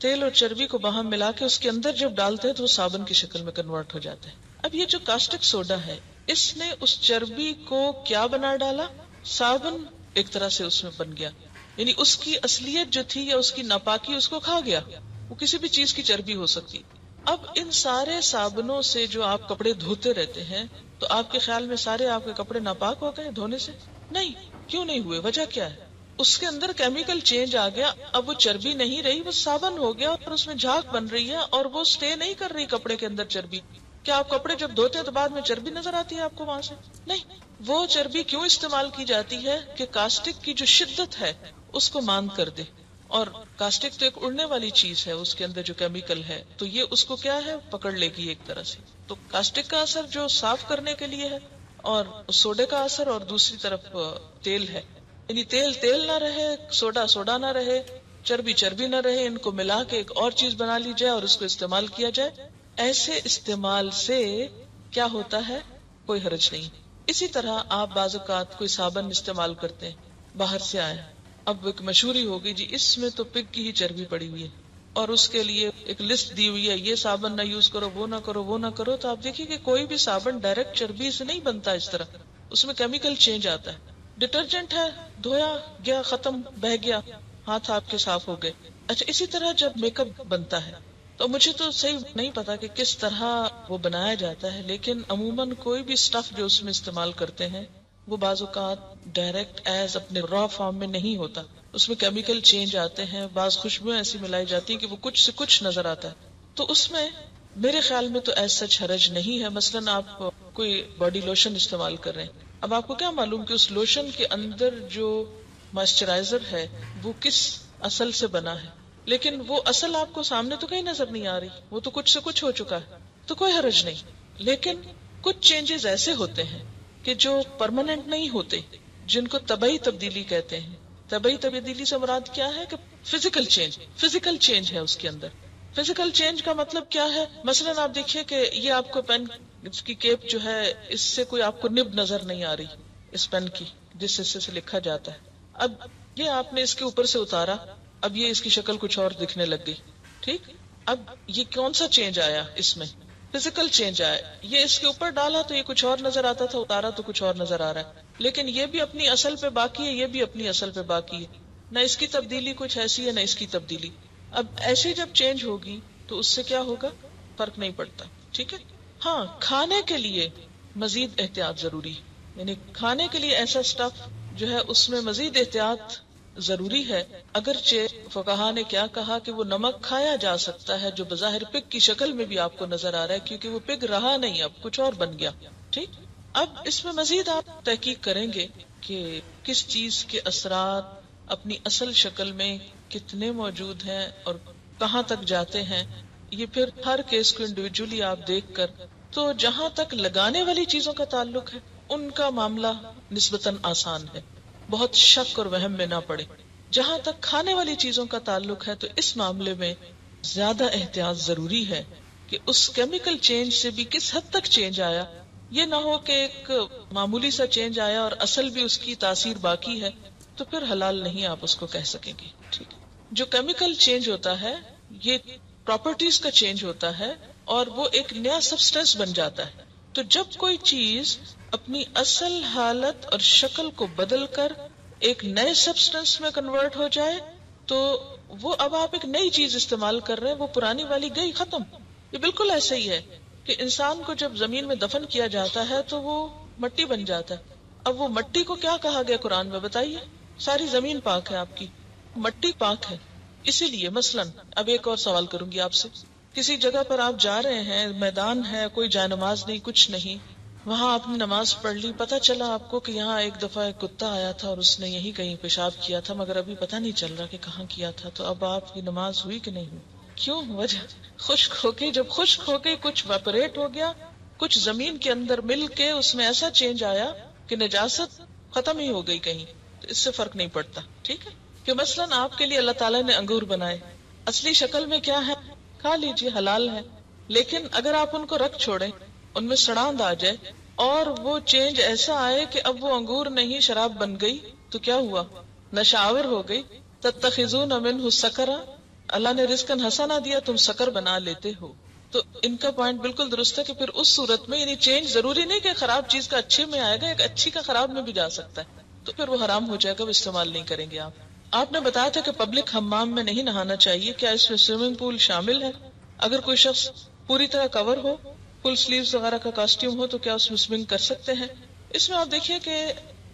تیل اور چربی کو باہم ملا کے اس کے اندر جب ڈالتے ہیں تو وہ صابن کی شکل میں کنورٹ ہو جاتا ہے. اب یہ جو کاسٹک سوڈا ہے، اس نے اس چربی کو کیا بنا ڈالا؟ صابن ایک طرح سے اس میں بن گیا، یعنی اس کی اصلیت جو تھی یا اس کی ناپاکی اس کو کھا گیا. وہ کسی بھی چیز کی چربی ہو سکتی. اب ان سارے صابنوں سے جو آپ کپڑے دھوتے رہتے ہیں، تو آپ کے خیال میں سارے آپ کے کپڑے ناپاک ہو گئے دھونے سے؟ نہیں. کیوں نہیں ہوئے؟ وجہ کیا ہے؟ اس کے اندر کیمیکل چینج آ گیا. اب وہ چربی نہیں رہی، وہ صابن ہو گیا اور اس میں جھاگ بن رہی ہے اور وہ سٹے نہیں کر رہی کپڑے کے اندر چربی. کیا آپ کپڑے جب دھوتے ہیں تو بعد میں چربی نظر آتی ہے آپ کو وہاں سے؟ نہیں. وہ چربی کیوں استعمال کی جاتی ہے کہ کاسٹک کی جو شدت ہے اس کو ماند کر دے. اور کاسٹک تو ایک اڑنے والی چیز ہے، اس کے اندر جو کیمیکل ہے تو یہ اس کو کیا ہے؟ پکڑ لے گی ایک طرح سے. تو کاسٹک کا اثر جو صاف کرنے کے لیے ہے، اور سوڈے کا اثر، اور دوسری طرف تیل ہے، یعنی تیل نہ رہے، سوڈا نہ رہے، چربی نہ رہے، ان کو ملا کے ایک اور چیز بنا لی جائے اور اس کو استعمال کیا جائے. ایسے استعمال سے کیا ہوتا ہے؟ کوئی حرج نہیں. اسی طرح آپ بعض اوقات کوئی صابن استعمال کرتے ہیں، باہر سے آئے، اب ایک مشہوری ہوگی جی اس میں تو پگ کی ہی چربی پڑی ہوئی ہے، اور اس کے لیے ایک لسٹ دی ہوئی ہے، یہ صابن نہ یوز کرو، وہ نہ کرو، وہ نہ کرو. تو آپ دیکھیے کہ کوئی بھی صابن ڈائریکٹ چربی سے نہیں بنتا، اس طرح اس میں کیمیکل چینج آتا ہے. ڈٹرجنٹ ہے، دھویا گیا، ختم، بہہ گیا، ہاتھ آپ کے صاف ہو گئے. اچھا، اسی طرح جب میک اپ بنتا ہے، تو مجھے تو صحیح نہیں پتا کہ کس طرح وہ بنایا جاتا ہے، لیکن عموماً کوئی بھی سٹف جو اس میں استعمال کرتے ہیں وہ بعض اوقات ڈائریکٹ ایز اپنے را فارم میں نہیں ہوتا، اس میں کیمیکل چینج آتے ہیں، بعض خوشبوئیں ایسی ملائی جاتی ہیں کہ وہ کچھ سے کچھ نظر آتا ہے. تو اس میں میرے خیال میں تو ایسا حرج نہیں ہے. مثلاً آپ کوئی باڈی لوشن استعمال کر رہے ہیں، اب آپ کو کیا معلوم کہ اس لوشن کے اندر جو مائسچرائزر ہے وہ کس اصل سے بنا ہے، لیکن وہ اصل آپ کو سامنے تو کہیں نظر نہیں آ رہی، وہ تو کچھ سے کچھ ہو چکا ہے، تو کوئی حرج نہیں. لیکن کچھ چینجز ایسے ہوتے ہیں کہ جو پرماننٹ نہیں ہوتے، جن کو طبعی تبدیلی کہتے ہیں. طبعی تبدیلی سے مراد کیا ہے؟ کہ فزیکل چینج ہے اس کے اندر. فزیکل چینج کا مطلب کیا ہے؟ مثلاً آپ دیکھیے کہ یہ آپ کو پین اس کی کیپ جو ہے اس سے کوئی آپ کو نب نظر نہیں آ رہی اس پین کی جس حصے سے لکھا جاتا ہے. اب یہ آپ نے اس کے اوپر سے اتارا, اب یہ اس کی شکل کچھ اور دکھنے لگ گئی. ٹھیک, اب یہ کون سا چینج آیا اس میں؟ فزیکل چینج آیا. یہ اس کے اوپر ڈالا تو یہ کچھ اور نظر آتا تھا, اتارا تو کچھ اور نظر آ رہا ہے. لیکن یہ بھی اپنی اصل پہ باقی ہے, یہ بھی اپنی اصل پہ باقی ہے. نہ اس کی تبدیلی کچھ ایسی ہے, نہ اس کی تبدیلی. اب ایسی جب چینج ہوگی تو اس سے کیا ہوگا؟ فرق نہیں پڑتا. ٹھیک ہے. ہاں, کھانے کے لیے مزید احتیاط ضروری ہے. یعنی کھانے کے لیے ایسا سٹف جو ہے اس میں مزید احتیاط ضروری ہے. اگرچہ فقہا نے کیا کہا کہ وہ نمک کھایا جا سکتا ہے جو بظاہر پگ کی شکل میں بھی آپ کو نظر آ رہا ہے, کیونکہ وہ پگ رہا نہیں, اب کچھ اور بن گیا. ٹھیک. اب اس میں مزید آپ تحقیق کریں گے کہ کس چیز کے اثرات اپنی اصل شکل میں کتنے موجود ہیں اور کہاں تک جاتے ہیں. یہ پھر ہر کیس کو انڈیویجولی آپ دیکھ کر, تو جہاں تک لگانے والی چیزوں کا تعلق ہے ان کا معاملہ نسبتاً آسان ہے, بہت شک اور وہم میں نہ پڑے. جہاں تک کھانے والی چیزوں کا تعلق ہے تو اس معاملے میں زیادہ احتیاط ضروری ہے کہ اس کیمیکل چینج سے بھی کس حد تک چینج آیا. یہ نہ ہو کہ ایک معمولی سا چینج آیا اور اصل بھی اس کی تاثیر باقی ہے, تو پھر حلال نہیں آپ اس کو کہہ سکیں گے. ٹھیک ہے. جو کیمیکل چینج ہوتا ہے یہ پراپرٹیز کا چینج ہوتا ہے اور وہ ایک نیا سبسٹنس بن جاتا ہے. تو جب کوئی چیز اپنی اصل حالت اور شکل کو بدل کر ایک نئے سبسٹنس میں کنورٹ ہو جائے تو وہ اب آپ ایک نئی چیز استعمال کر رہے ہیں, وہ پرانی والی گئی, ختم. یہ بالکل ایسا ہی ہے کہ انسان کو جب زمین میں دفن کیا جاتا ہے تو وہ مٹی بن جاتا ہے. اب وہ مٹی کو کیا کہا گیا قرآن میں بتائیے؟ ساری زمین پاک ہے آپ کی, مٹی پاک ہے. اسی لیے مثلاً اب ایک اور سوال کروں گی آپ سے. کسی جگہ پر آپ جا رہے ہیں, میدان ہے, کوئی جائے نماز نہیں, کچھ نہیں, وہاں آپ نے نماز پڑھ لی, پتہ چلا آپ کو کہ یہاں ایک دفعہ ایک کتا آیا تھا اور اس نے یہی کہیں پیشاب کیا تھا, مگر ابھی پتہ نہیں چل رہا کہ کہاں کیا تھا. تو اب آپ کی نماز ہوئی کہ نہیں ہوئی؟ کیوں؟ وجہ خشک ہو کے, جب خشک ہو کے کچھ ویپوریٹ ہو گیا, کچھ زمین کے اندر مل کے اس میں ایسا چینج آیا کہ نجاست ختم ہی ہو گئی کہیں, تو اس سے فرق نہیں پڑتا. ٹھیک ہے. کہ مثلاً آپ کے لیے اللہ تعالیٰ نے انگور بنائے, اصلی شکل میں کیا ہے؟ کھا لیجیے, حلال ہے. لیکن اگر آپ ان کو رکھ چھوڑیں, ان میں سڑاند آ جائے اور وہ چینج ایسا آئے کہ اب وہ انگور نہیں شراب بن گئی, تو کیا ہوا؟ نشاور ہو گئی. تتخذون منہ سکرا, اللہ نے رزقاً حسنا دیا, تم سکر بنا لیتے ہو. تو ان کا پوائنٹ بالکل درست ہے کہ پھر اس صورت میں یعنی چینج ضروری نہیں کہ خراب چیز کا اچھے میں آئے گا, ایک اچھی کا خراب میں بھی جا سکتا ہے, تو پھر وہ حرام ہو جائے گا, وہ استعمال نہیں کریں گے آپ. آپ نے بتایا تھا کہ پبلک حمام میں نہیں نہانا چاہیے, کیا اس میں سوئمنگ پول شامل ہے؟ اگر کوئی شخص پوری طرح کور ہو, فل سلیوز وغیرہ کا کاسٹیوم ہو, تو کیا اس میں سوئمنگ کر سکتے ہیں؟ اس میں آپ دیکھیے کہ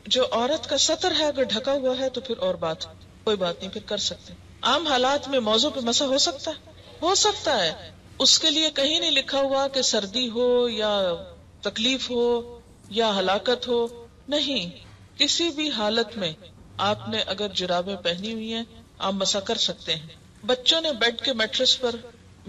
جو عورت کا سطر ہے اگر ڈھکا ہوا ہے تو پھر اور بات, کوئی بات نہیں, پھر کر سکتے ہیں. عام حالات میں موضوع پہ مسح ہو سکتا ہے, ہو سکتا ہے. اس کے لیے کہیں نہیں لکھا ہوا کہ سردی ہو یا تکلیف ہو یا ہلاکت ہو, نہیں, کسی بھی حالت میں آپ نے اگر جرابیں پہنی ہوئی ہیں آپ مسح کر سکتے ہیں. بچوں نے بیڈ کے میٹرس پر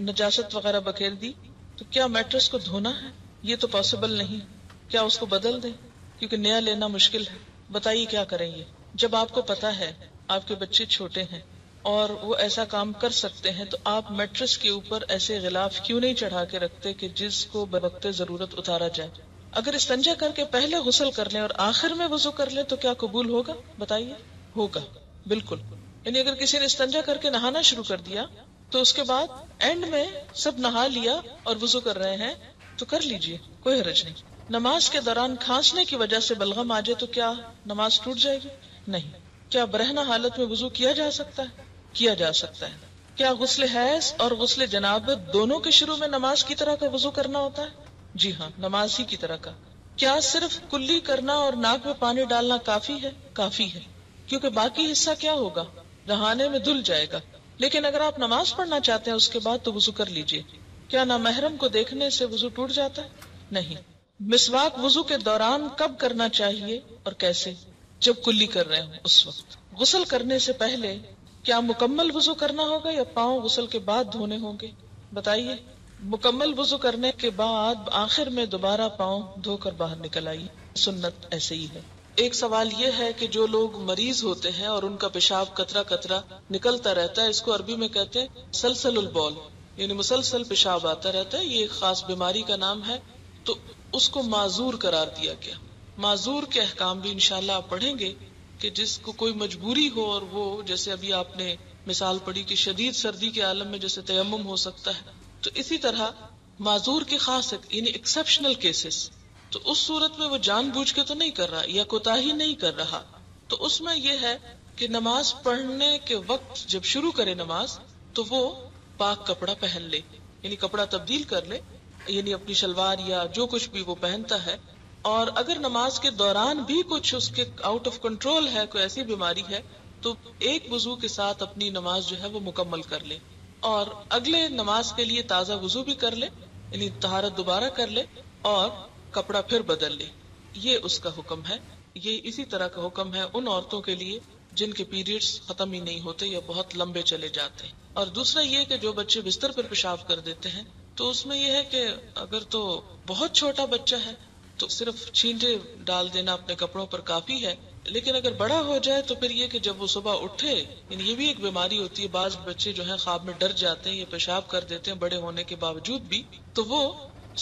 نجاست وغیرہ بکھیر دی, تو کیا میٹرس کو دھونا ہے؟ یہ تو پاسبل نہیں. کیا اس کو بدل دیں کیونکہ نیا لینا مشکل ہے؟ بتائیے کیا کریں یہ, جب آپ کو پتا ہے آپ کے بچے چھوٹے ہیں اور وہ ایسا کام کر سکتے ہیں, تو آپ میٹرس کے اوپر ایسے غلاف کیوں نہیں چڑھا کے رکھتے کہ جس کو بوقت ضرورت اتارا جائے؟ اگر استنجا کر کے پہلے غسل کر لیں اور آخر میں وضو کر لیں تو کیا قبول ہوگا؟ بتائیے. ہوگا, بالکل. یعنی اگر کسی نے استنجا کر کے نہانا شروع کر دیا تو اس کے بعد اینڈ میں سب نہا لیا اور وضو کر رہے ہیں تو کر لیجئے, کوئی حرج نہیں. نماز کے دوران کھانسنے کی وجہ سے بلغم آ جائے تو کیا نماز ٹوٹ جائے گی؟ نہیں. کیا برہنہ حالت میں وضو کیا جا سکتا ہے؟ کیا جا سکتا ہے. کیا غسل حیض اور غسل جنابت دونوں کے شروع میں نماز کی طرح کا وضو کرنا ہوتا ہے؟ جی ہاں, نماز ہی کی طرح کا. کیا صرف کلی کرنا اور ناک میں پانی ڈالنا کافی ہے؟ کافی ہے, کیونکہ باقی حصہ کیا ہوگا؟ نہانے میں دھل جائے گا. لیکن اگر آپ نماز پڑھنا چاہتے ہیں اس کے بعد تو وضو کر لیجئے. کیا نامحرم کو دیکھنے سے وضو ٹوٹ جاتا ہے؟ نہیں. مسواک وضو کے دوران کب کرنا چاہیے اور کیسے؟ جب کلی کر رہے ہوں اس وقت. غسل کرنے سے پہلے کیا مکمل وضو کرنا ہوگا یا پاؤں غسل کے بعد دھونے ہوں گے؟ بتائیے. مکمل وضو کرنے کے بعد آخر میں دوبارہ پاؤں دھو کر باہر نکل آئیے, سنت ایسے ہی ہے. ایک سوال یہ ہے کہ جو لوگ مریض ہوتے ہیں اور ان کا پیشاب قطرہ قطرہ نکلتا رہتا ہے, اس کو عربی میں کہتے ہیں سلسل البول, یعنی مسلسل پیشاب آتا رہتا ہے. یہ ایک خاص بیماری کا نام ہے تو اس کو معذور قرار دیا گیا. معذور کے احکام بھی انشاءاللہ آپ پڑھیں گے کہ جس کو کوئی مجبوری ہو اور وہ جیسے ابھی آپ نے مثال پڑھی کہ شدید سردی کے عالم میں جیسے تیمم ہو سکتا ہے، تو اسی طرح معذور کے خاص یعنی ایکسپشنل کیسز، تو اس صورت میں وہ جان بوجھ کے تو نہیں کر رہا یا کوتاہی نہیں کر رہا، تو اس میں یہ ہے کہ نماز پڑھنے کے وقت جب شروع کرے نماز تو وہ پاک کپڑا پہن لے، یعنی کپڑا تبدیل کر لے، یعنی اپنی شلوار یا جو کچھ بھی وہ پہنتا ہے. اور اگر نماز کے دوران بھی کچھ اس کے آؤٹ آف کنٹرول ہے، کوئی ایسی بیماری ہے، تو ایک وضو کے ساتھ اپنی نماز جو ہے وہ مکمل کر لے اور اگلے نماز کے لیے تازہ وضو بھی کر لے، یعنی طہارت دوبارہ کر لے اور کپڑا پھر بدل لے. یہ اس کا حکم ہے. یہ اسی طرح کا حکم ہے ان عورتوں کے لیے جن کے پیریڈز ختم ہی نہیں ہوتے یا بہت لمبے چلے جاتے ہیں. اور دوسرا یہ کہ جو بچے بستر پر پیشاب کر دیتے ہیں تو اس میں یہ ہے کہ اگر تو بہت چھوٹا بچہ ہے تو صرف چھینٹے ڈال دینا اپنے کپڑوں پر کافی ہے، لیکن اگر بڑا ہو جائے تو پھر یہ کہ جب وہ صبح اٹھے، یعنی یہ بھی ایک بیماری ہوتی ہے، بعض بچے جو ہیں خواب میں ڈر جاتے ہیں یا پیشاب کر دیتے ہیں بڑے ہونے کے باوجود بھی، تو وہ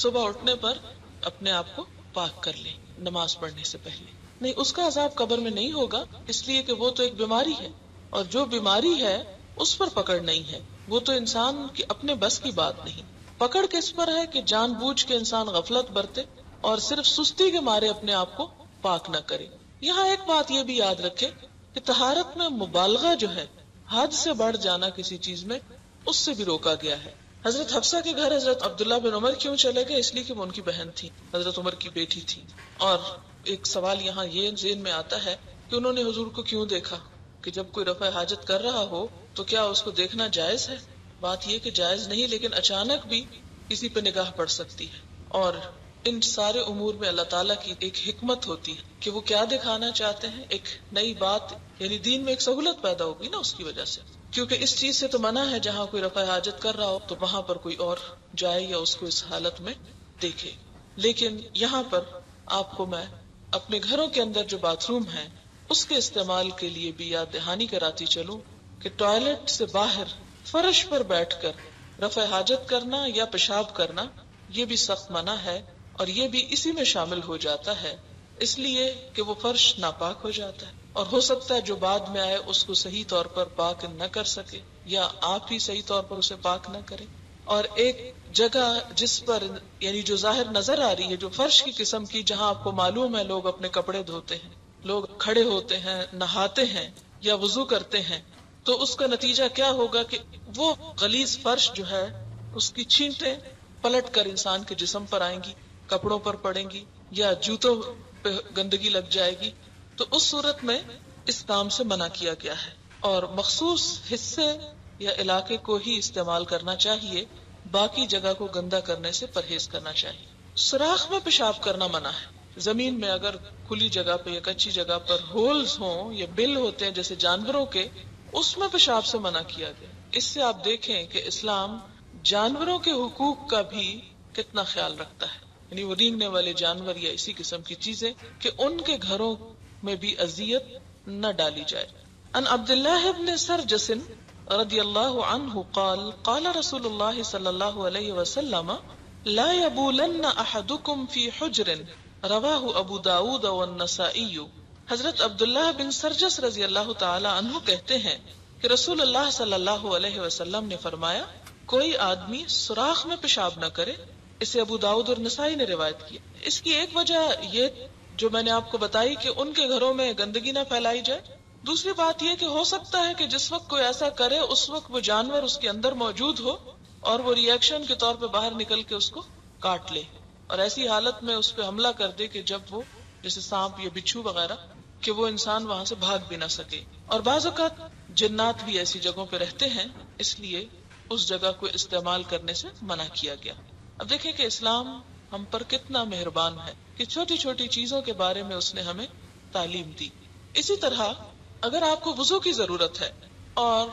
صبح اٹھنے پر اپنے آپ کو پاک کر لیں نماز پڑھنے سے پہلے. نہیں، اس کا عذاب قبر میں نہیں ہوگا، اس لیے کہ وہ تو ایک بیماری ہے، اور جو بیماری ہے اس پر پکڑ نہیں ہے، وہ تو انسان کی اپنے بس کی بات نہیں. پکڑ کس پر ہے کہ جان بوجھ کے انسان غفلت برتے اور صرف سستی کے مارے اپنے آپ کو پاک نہ کرے. یہاں ایک بات یہ بھی یاد رکھے کہ طہارت میں مبالغہ جو ہے، حد سے بڑھ جانا کسی چیز میں، اس سے بھی روکا گیا ہے. حضرت حفصہ کے گھر حضرت عبداللہ بن عمر کیوں چلے گئے؟ اس لیے کہ وہ ان کی بہن تھی، حضرت عمر کی بیٹی تھی. اور ایک سوال یہاں یہ ذہن میں آتا ہے کہ انہوں نے حضور کو کیوں دیکھا، کہ جب کوئی رفع حاجت کر رہا ہو تو کیا اس کو دیکھنا جائز ہے؟ بات یہ کہ جائز نہیں، لیکن اچانک بھی کسی پہ نگاہ پڑ سکتی ہے. اور ان سارے امور میں اللہ تعالیٰ کی ایک حکمت ہوتی ہے کہ وہ کیا دکھانا چاہتے ہیں. ایک نئی بات، یعنی دین میں ایک سہولت پیدا ہوگی نا اس کی وجہ سے، کیونکہ اس چیز سے تو منع ہے جہاں کوئی رفع حاجت کر رہا ہو تو وہاں پر کوئی اور جائے یا اس کو اس حالت میں دیکھے. لیکن یہاں پر آپ کو میں اپنے گھروں کے اندر جو باتھ روم ہے اس کے استعمال کے لیے بھی یاد دہانی کراتی چلوں کہ ٹوائلٹ سے باہر فرش پر بیٹھ کر رفع حاجت کرنا یا پیشاب کرنا یہ بھی سخت منع ہے، اور یہ بھی اسی میں شامل ہو جاتا ہے، اس لیے کہ وہ فرش ناپاک ہو جاتا ہے اور ہو سکتا ہے جو بعد میں آئے اس کو صحیح طور پر پاک نہ کر سکے یا آپ ہی صحیح طور پر اسے پاک نہ کریں. اور ایک جگہ جس پر یعنی جو ظاہر نظر آ رہی ہے، جو فرش کی قسم کی، جہاں آپ کو معلوم ہے لوگ اپنے کپڑے دھوتے ہیں، لوگ کھڑے ہوتے ہیں، نہاتے ہیں یا وضو کرتے ہیں، تو اس کا نتیجہ کیا ہوگا کہ وہ غلیظ فرش جو ہے اس کی چھینٹیں پلٹ کر انسان کے جسم پر آئیں گی، کپڑوں پر پڑیں گی یا جوتوں پہ گندگی لگ جائے گی. تو اس صورت میں اس کام سے منع کیا گیا ہے اور مخصوص حصے یا علاقے کو ہی استعمال کرنا چاہیے، باقی جگہ کو گندا کرنے سے پرہیز کرنا چاہیے. سوراخ میں پیشاب کرنا منع ہے. زمین میں اگر کھلی جگہ پہ یا کچی جگہ پر ہولز ہوں یا بل ہوتے ہیں جیسے جانوروں کے، اس میں پیشاب سے منع کیا گیا. اس سے آپ دیکھیں کہ اسلام جانوروں کے حقوق کا بھی کتنا خیال رکھتا ہے، یعنی وہ رینگنے والے جانور یا اسی قسم کی چیزیں کہ ان کے گھروں میں بھی اذیت نہ ڈالی جائے. ان عبداللہ ابن سرجس رضی اللہ عنہ قال قال رسول اللہ صلی اللہ علیہ وسلم لا يبولن احدكم في حجر رواہ ابو داود والنسائی. حضرت عبداللہ بن سرجس رضی اللہ تعالی عنہ کہتے ہیں کہ رسول اللہ صلی اللہ علیہ وسلم نے فرمایا کوئی آدمی سوراخ میں پیشاب نہ کرے. اسے ابو داؤد اور نسائی نے روایت کی. اس کی ایک وجہ یہ جو میں نے آپ کو بتائی کہ ان کے گھروں میں گندگی نہ پھیلائی جائے. دوسری بات یہ کہ ہو سکتا ہے کہ جس وقت کوئی ایسا کرے اس وقت وہ جانور اس کے اندر موجود ہو اور وہ ری ایکشن کے طور پہ باہر نکل کے اس کو کاٹ لے اور ایسی حالت میں اس پہ حملہ کر دے کہ جب وہ جیسے سانپ یا بچھو وغیرہ کہ وہ انسان وہاں سے بھاگ بھی نہ سکے. اور بعض اوقات جنات بھی ایسی جگہوں پہ رہتے ہیں، اس لیے اس جگہ کو استعمال کرنے سے منع کیا گیا. اب دیکھیں کہ اسلام ہم پر کتنا مہربان ہے کہ چھوٹی چھوٹی چیزوں کے بارے میں اس نے ہمیں تعلیم دی. اسی طرح اگر آپ کو وضو کی ضرورت ہے اور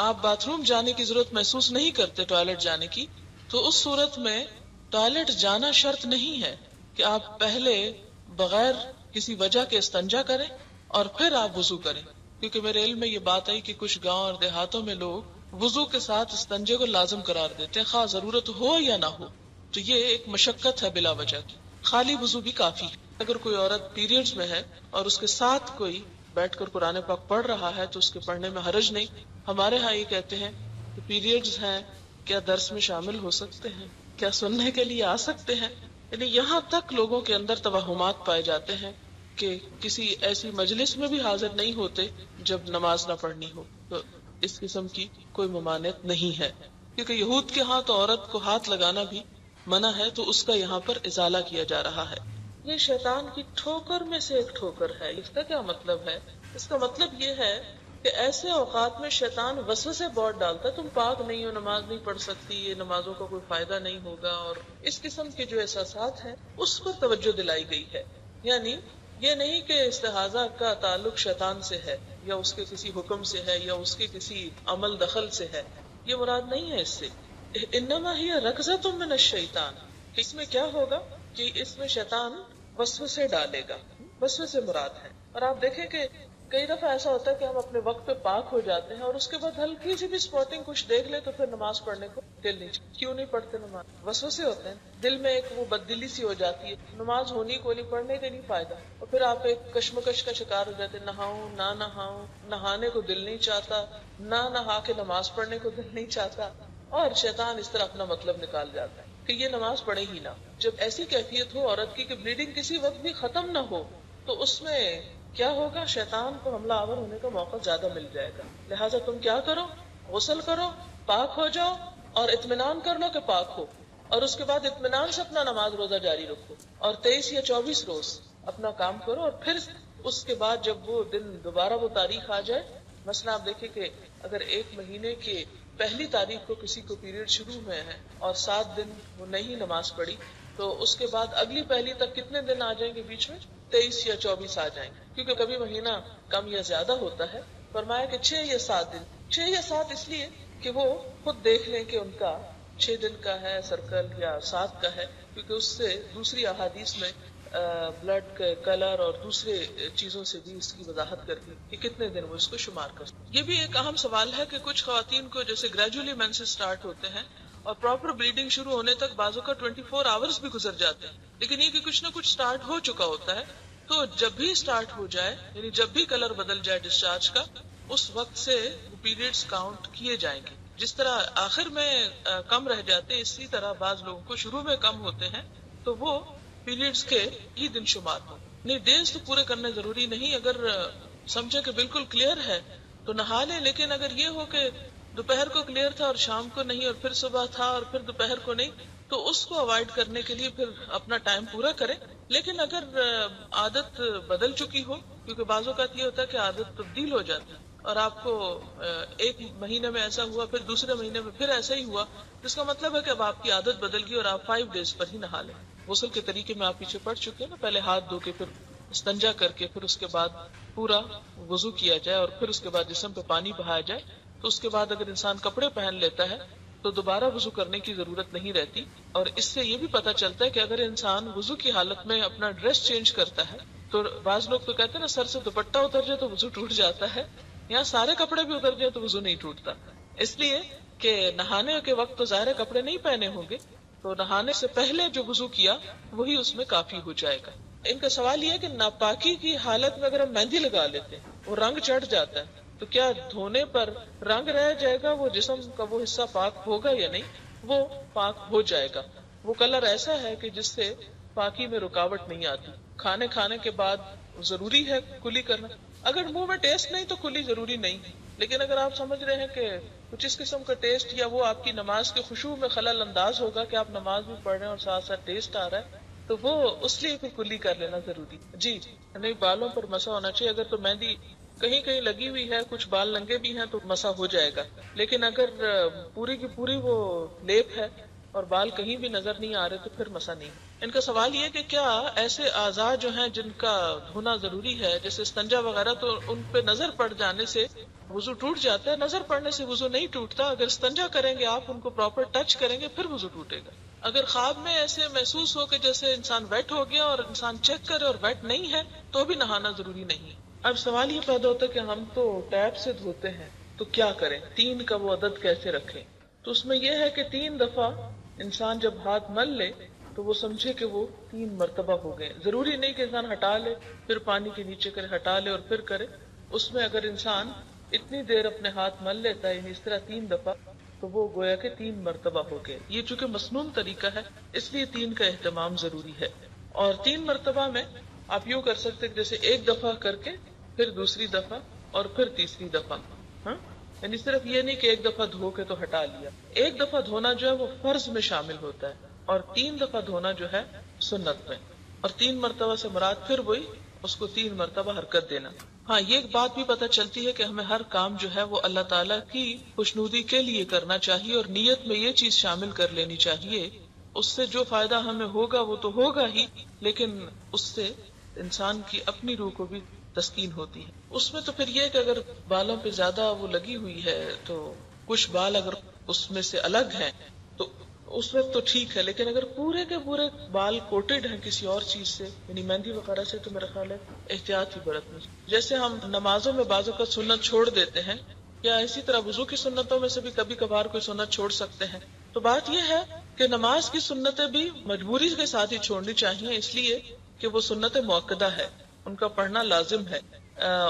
آپ باتھ روم جانے کی ضرورت محسوس نہیں کرتے ٹوائلٹ جانے کی، تو اس صورت میں ٹوائلٹ جانا شرط نہیں ہے کہ آپ پہلے بغیر کسی وجہ کے استنجا کریں اور پھر آپ وضو کریں، کیونکہ میرے علم میں یہ بات آئی کہ کچھ گاؤں اور دیہاتوں میں لوگ وضو کے ساتھ استنجے کو لازم قرار دیتے ہیں خواہ ضرورت ہو یا نہ ہو. تو یہ ایک مشقت ہے بلا وجہ کی. خالی وضو بھی کافی ہے. اگر کوئی عورت پیریڈز میں ہے اور اس کے ساتھ کوئی بیٹھ کر قرآن پاک پڑھ رہا ہے تو اس کے پڑھنے میں حرج نہیں. ہمارے ہاں یہ کہتے ہیں کہ پیریڈز ہیں کیا درس میں شامل ہو سکتے ہیں, کیا سننے کے لیے آ سکتے ہیں. یعنی یہاں تک لوگوں کے اندر توہمات پائے جاتے ہیں کہ کسی ایسی مجلس میں بھی حاضر نہیں ہوتے جب نماز نہ پڑھنی ہو. تو اس قسم کی کوئی ممانعت نہیں ہے, کیونکہ یہود کے ہاں تو عورت کو ہاتھ لگانا بھی منع ہے, تو اس کا یہاں پر ازالہ کیا جا رہا ہے. یہ شیطان کی ٹھوکر میں سے ایک ٹھوکر ہے. اس کا کیا مطلب ہے؟ اس کا مطلب یہ ہے کہ ایسے اوقات میں شیطان وسوسے بہت ڈالتا ہے, تم پاک نہیں ہو, نماز نہیں پڑھ سکتی, یہ نمازوں کا کوئی فائدہ نہیں ہوگا, اور اس قسم کے جو احساسات ہیں اس پر توجہ دلائی گئی ہے. یعنی یہ نہیں کہ استحاضہ کا تعلق شیطان سے ہے یا اس کے کسی حکم سے ہے یا اس کے کسی عمل دخل سے ہے, یہ مراد نہیں ہے اس سے. انما ہی رکضۃ من الشیطان, اس میں کیا ہوگا کہ اس میں شیطان وسوسے ڈالے گا, وسوسے مراد ہے. اور آپ دیکھیں کہ کئی دفعہ ایسا ہوتا ہے کہ ہم اپنے وقت پہ پاک ہو جاتے ہیں اور اس کے بعد ہلکی سی بھی اسپاٹنگ کچھ دیکھ لے تو پھر نماز پڑھنے کو دل نہیں چاہتا. کیوں نہیں پڑھتے نماز؟ وسوسے ہوتے ہیں دل میں, ایک وہ بددلی سی ہو جاتی ہے, نماز ہونی کو نہیں, پڑھنے کا نہیں فائدہ, اور پھر آپ ایک کشمکش کا شکار ہو جاتے ہیں, نہاؤں نہ نہاؤں, نہانے کو دل نہیں چاہتا, نہ نہا کے نماز پڑھنے کو دل نہیں چاہتا, اور شیطان اس طرح اپنا مطلب نکال جاتا ہے کہ یہ نماز پڑھے ہی نہ. جب ایسی کیفیت ہو عورت کی کہ بلیڈنگ کسی وقت بھی ختم نہ ہو تو اس میں کیا ہوگا, شیطان کو حملہ آور ہونے کا موقع زیادہ مل جائے گا. لہٰذا تم کیا کرو, غسل کرو, پاک ہو جاؤ, اور اطمینان کر لو کہ پاک ہو, اور اس کے بعد اطمینان سے اپنا نماز روزہ جاری رکھو, اور 23 یا 24 روز اپنا کام کرو, اور پھر اس کے بعد جب وہ دن دوبارہ وہ تاریخ آ جائے. مثلا آپ دیکھیں کہ اگر ایک مہینے کے پہلی تاریخ کو کسی کو پیریڈ شروع ہوئے ہیں اور 7 دن وہ نہیں نماز پڑھی, تو اس کے بعد اگلی پہلی تک کتنے دن آ جائیں گے بیچ میں؟ 23 یا 24 آ جائیں گے, کیونکہ کبھی مہینہ کم یا زیادہ ہوتا ہے. فرمایا کہ 6 یا 7 دن, 6 یا 7 اس لیے کہ وہ خود دیکھ لیں کہ ان کا 6 دن کا ہے سرکل یا 7 کا ہے, کیونکہ اس سے دوسری احادیث میں بلڈ کے کلر اور دوسرے چیزوں سے بھی اس کی وضاحت کر دی کہ کتنے دن وہ اس کو شمار کر سکتے. یہ بھی ایک اہم سوال ہے کہ کچھ خواتین کو جیسے گریجولی مینسز سٹارٹ ہوتے ہیں اور پراپر بلیڈنگ شروع ہونے تک بعضوں کا 24 آورز بھی گزر جاتے ہیں, لیکن یہ کہ کچھ نہ کچھ سٹارٹ ہو چکا ہوتا ہے, تو جب بھی سٹارٹ ہو جائے, یعنی جب بھی کلر بدل جائے ڈسچارج کا, اس وقت سے پیریڈز کاؤنٹ کیے جائیں گے. جس طرح آخر میں کم رہ جاتے ہیں, اسی طرح بعض لوگوں کو شروع میں کم ہوتے ہیں تو وہ پیریڈز کے ہی دن شمار ہوں. نہیں, ڈیز تو پورے کرنے ضروری نہیں. اگر سمجھے کہ بالکل کلیئر ہے تو نہا لے, لیکن اگر یہ ہو کہ دوپہر کو کلیئر تھا اور شام کو نہیں, اور پھر صبح تھا اور پھر دوپہر کو نہیں, تو اس کو اوائڈ کرنے کے لیے پھر اپنا ٹائم پورا کرے. لیکن اگر عادت بدل چکی ہو, کیونکہ بعض اوقات یہ ہوتا ہے کہ عادت تبدیل ہو جاتی ہے, اور آپ کو ایک مہینے میں ایسا ہوا, پھر دوسرے مہینے میں پھر ایسا ہی ہوا, جس کا مطلب ہے کہ اب آپ کی عادت بدل گئی اور آپ 5 ڈیز پر ہی نہا لیں. غسل کے طریقے میں آپ پیچھے پڑ چکے ہیں نا, پہلے ہاتھ دھو کے, پھر استنجا کر کے, پھر اس کے بعد پورا وضو کیا جائے, اور پھر اس کے بعد جسم پہ پانی بہایا جائے. تو اس کے بعد اگر انسان کپڑے پہن لیتا ہے تو دوبارہ وضو کرنے کی ضرورت نہیں رہتی. اور اس سے یہ بھی پتا چلتا ہے کہ اگر انسان وضو کی حالت میں اپنا ڈریس چینج کرتا ہے, تو بعض لوگ تو کہتے ہیں نا سر سے دوپٹہ اتر جائے تو وضو ٹوٹ جاتا ہے, یا سارے کپڑے بھی اتر جائے تو وضو نہیں ٹوٹتا, اس لیے کہ نہانے کے وقت تو ظاہر کپڑے نہیں پہنے ہوں گے, تو نہانے سے پہلے جو وضو کیا وہی اس میں کافی ہو جائے گا. ان کا سوال یہ ہے کہ ناپاکی کی حالت میں اگر ہم مہندی لگا لیتے ہیں, وہ رنگ چڑھ جاتا ہے, تو کیا دھونے پر رنگ رہ جائے گا, وہ جسم کا وہ حصہ پاک ہوگا یا نہیں؟ وہ پاک ہو جائے گا. وہ کلر ایسا ہے کہ جس سے پاکی میں رکاوٹ نہیں آتی. کھانے کے بعد ضروری ہے کلی کرنا, اگر منہ میں ٹیسٹ نہیں تو کلی ضروری نہیں, لیکن اگر آپ سمجھ رہے ہیں کہ کچھ اس قسم کا ٹیسٹ یا وہ آپ کی نماز کے خشوع میں خلل انداز ہوگا کہ آپ نماز بھی پڑھ رہے ہیں اور ساتھ ساتھ ٹیسٹ آ رہا ہے, تو وہ اس لیے پھر کلی کر لینا ضروری. جی نہیں, بالوں پر مسا ہونا چاہیے. اگر تو مہندی کہیں کہیں لگی ہوئی ہے, کچھ بال ننگے بھی ہیں, تو مسا ہو جائے گا. لیکن اگر پوری کی پوری وہ لیپ ہے اور بال کہیں بھی نظر نہیں آ رہے تو پھر مسا نہیں. ان کا سوال یہ کہ کیا ایسے اعضاء جو ہیں جن کا دھونا ضروری ہے, جیسے استنجا وغیرہ, تو ان پہ نظر پڑ جانے سے وضو ٹوٹ جاتا ہے؟ نظر پڑنے سے وضو نہیں ٹوٹتا. اگر استنجا کریں گے آپ, ان کو پراپر ٹچ کریں گے, پھر وضو ٹوٹے گا. اگر خواب میں ایسے محسوس ہو کہ جیسے انسان ویٹ ہو گیا اور انسان چیک کرے اور ویٹ نہیں ہے, تو بھی نہانا ضروری نہیں. اب سوال یہ پیدا ہوتا ہے کہ ہم تو ٹیپ سے دھوتے ہیں, تو کیا کریں, 3 کا وہ عدد کیسے رکھیں؟ تو اس میں یہ ہے کہ 3 دفعہ انسان جب ہاتھ مل لے تو وہ سمجھے کہ وہ 3 مرتبہ ہو گئے. ضروری نہیں کہ انسان ہٹا لے پھر پانی کے نیچے کرے، ہٹا لے اور پھر کرے. اس میں اگر انسان اتنی دیر اپنے ہاتھ مل لیتا ہے، یعنی اس طرح 3 دفعہ، تو وہ گویا کہ 3 مرتبہ ہو گئے. یہ چونکہ مسنون طریقہ ہے اس لیے 3 کا اہتمام ضروری ہے. اور 3 مرتبہ میں آپ یوں کر سکتے کہ جیسے ایک دفعہ کر کے پھر دوسری دفعہ اور پھر تیسری دفعہ. ہاں، یعنی صرف یہ نہیں کہ ایک دفعہ دھو کے تو ہٹا لیا. ایک دفعہ دھونا جو ہے وہ فرض میں شامل ہوتا ہے اور 3 دفعہ دھونا جو ہے سنت میں. اور 3 مرتبہ سے مراد پھر وہی اس کو 3 مرتبہ حرکت دینا. ہاں، یہ ایک بات بھی پتہ چلتی ہے کہ ہمیں ہر کام جو ہے وہ اللہ تعالیٰ کی خوشنودی کے لیے کرنا چاہیے اور نیت میں یہ چیز شامل کر لینی چاہیے. اس سے جو فائدہ ہمیں ہوگا وہ تو ہوگا ہی، لیکن اس سے انسان کی اپنی روح کو بھی تسکین ہوتی ہے. اس میں تو پھر یہ کہ اگر بالوں پہ زیادہ وہ لگی ہوئی ہے تو کچھ بال اگر اس میں سے الگ ہیں تو اس وقت تو ٹھیک ہے، لیکن اگر پورے کے پورے بال کوٹڈ ہیں کسی اور چیز سے، یعنی مہندی وغیرہ سے، تو میرا خیال ہے احتیاط ہی برتنی. جیسے ہم نمازوں میں بعض اوقات سنت چھوڑ دیتے ہیں، یا اسی طرح وضو کی سنتوں میں سے بھی کبھی کبھار کوئی سنت چھوڑ سکتے ہیں. تو بات یہ ہے کہ نماز کی سنتیں بھی مجبوری کے ساتھ ہی چھوڑنی چاہیے، اس لیے کہ وہ سنت موقدہ ہے، ان کا پڑھنا لازم ہے،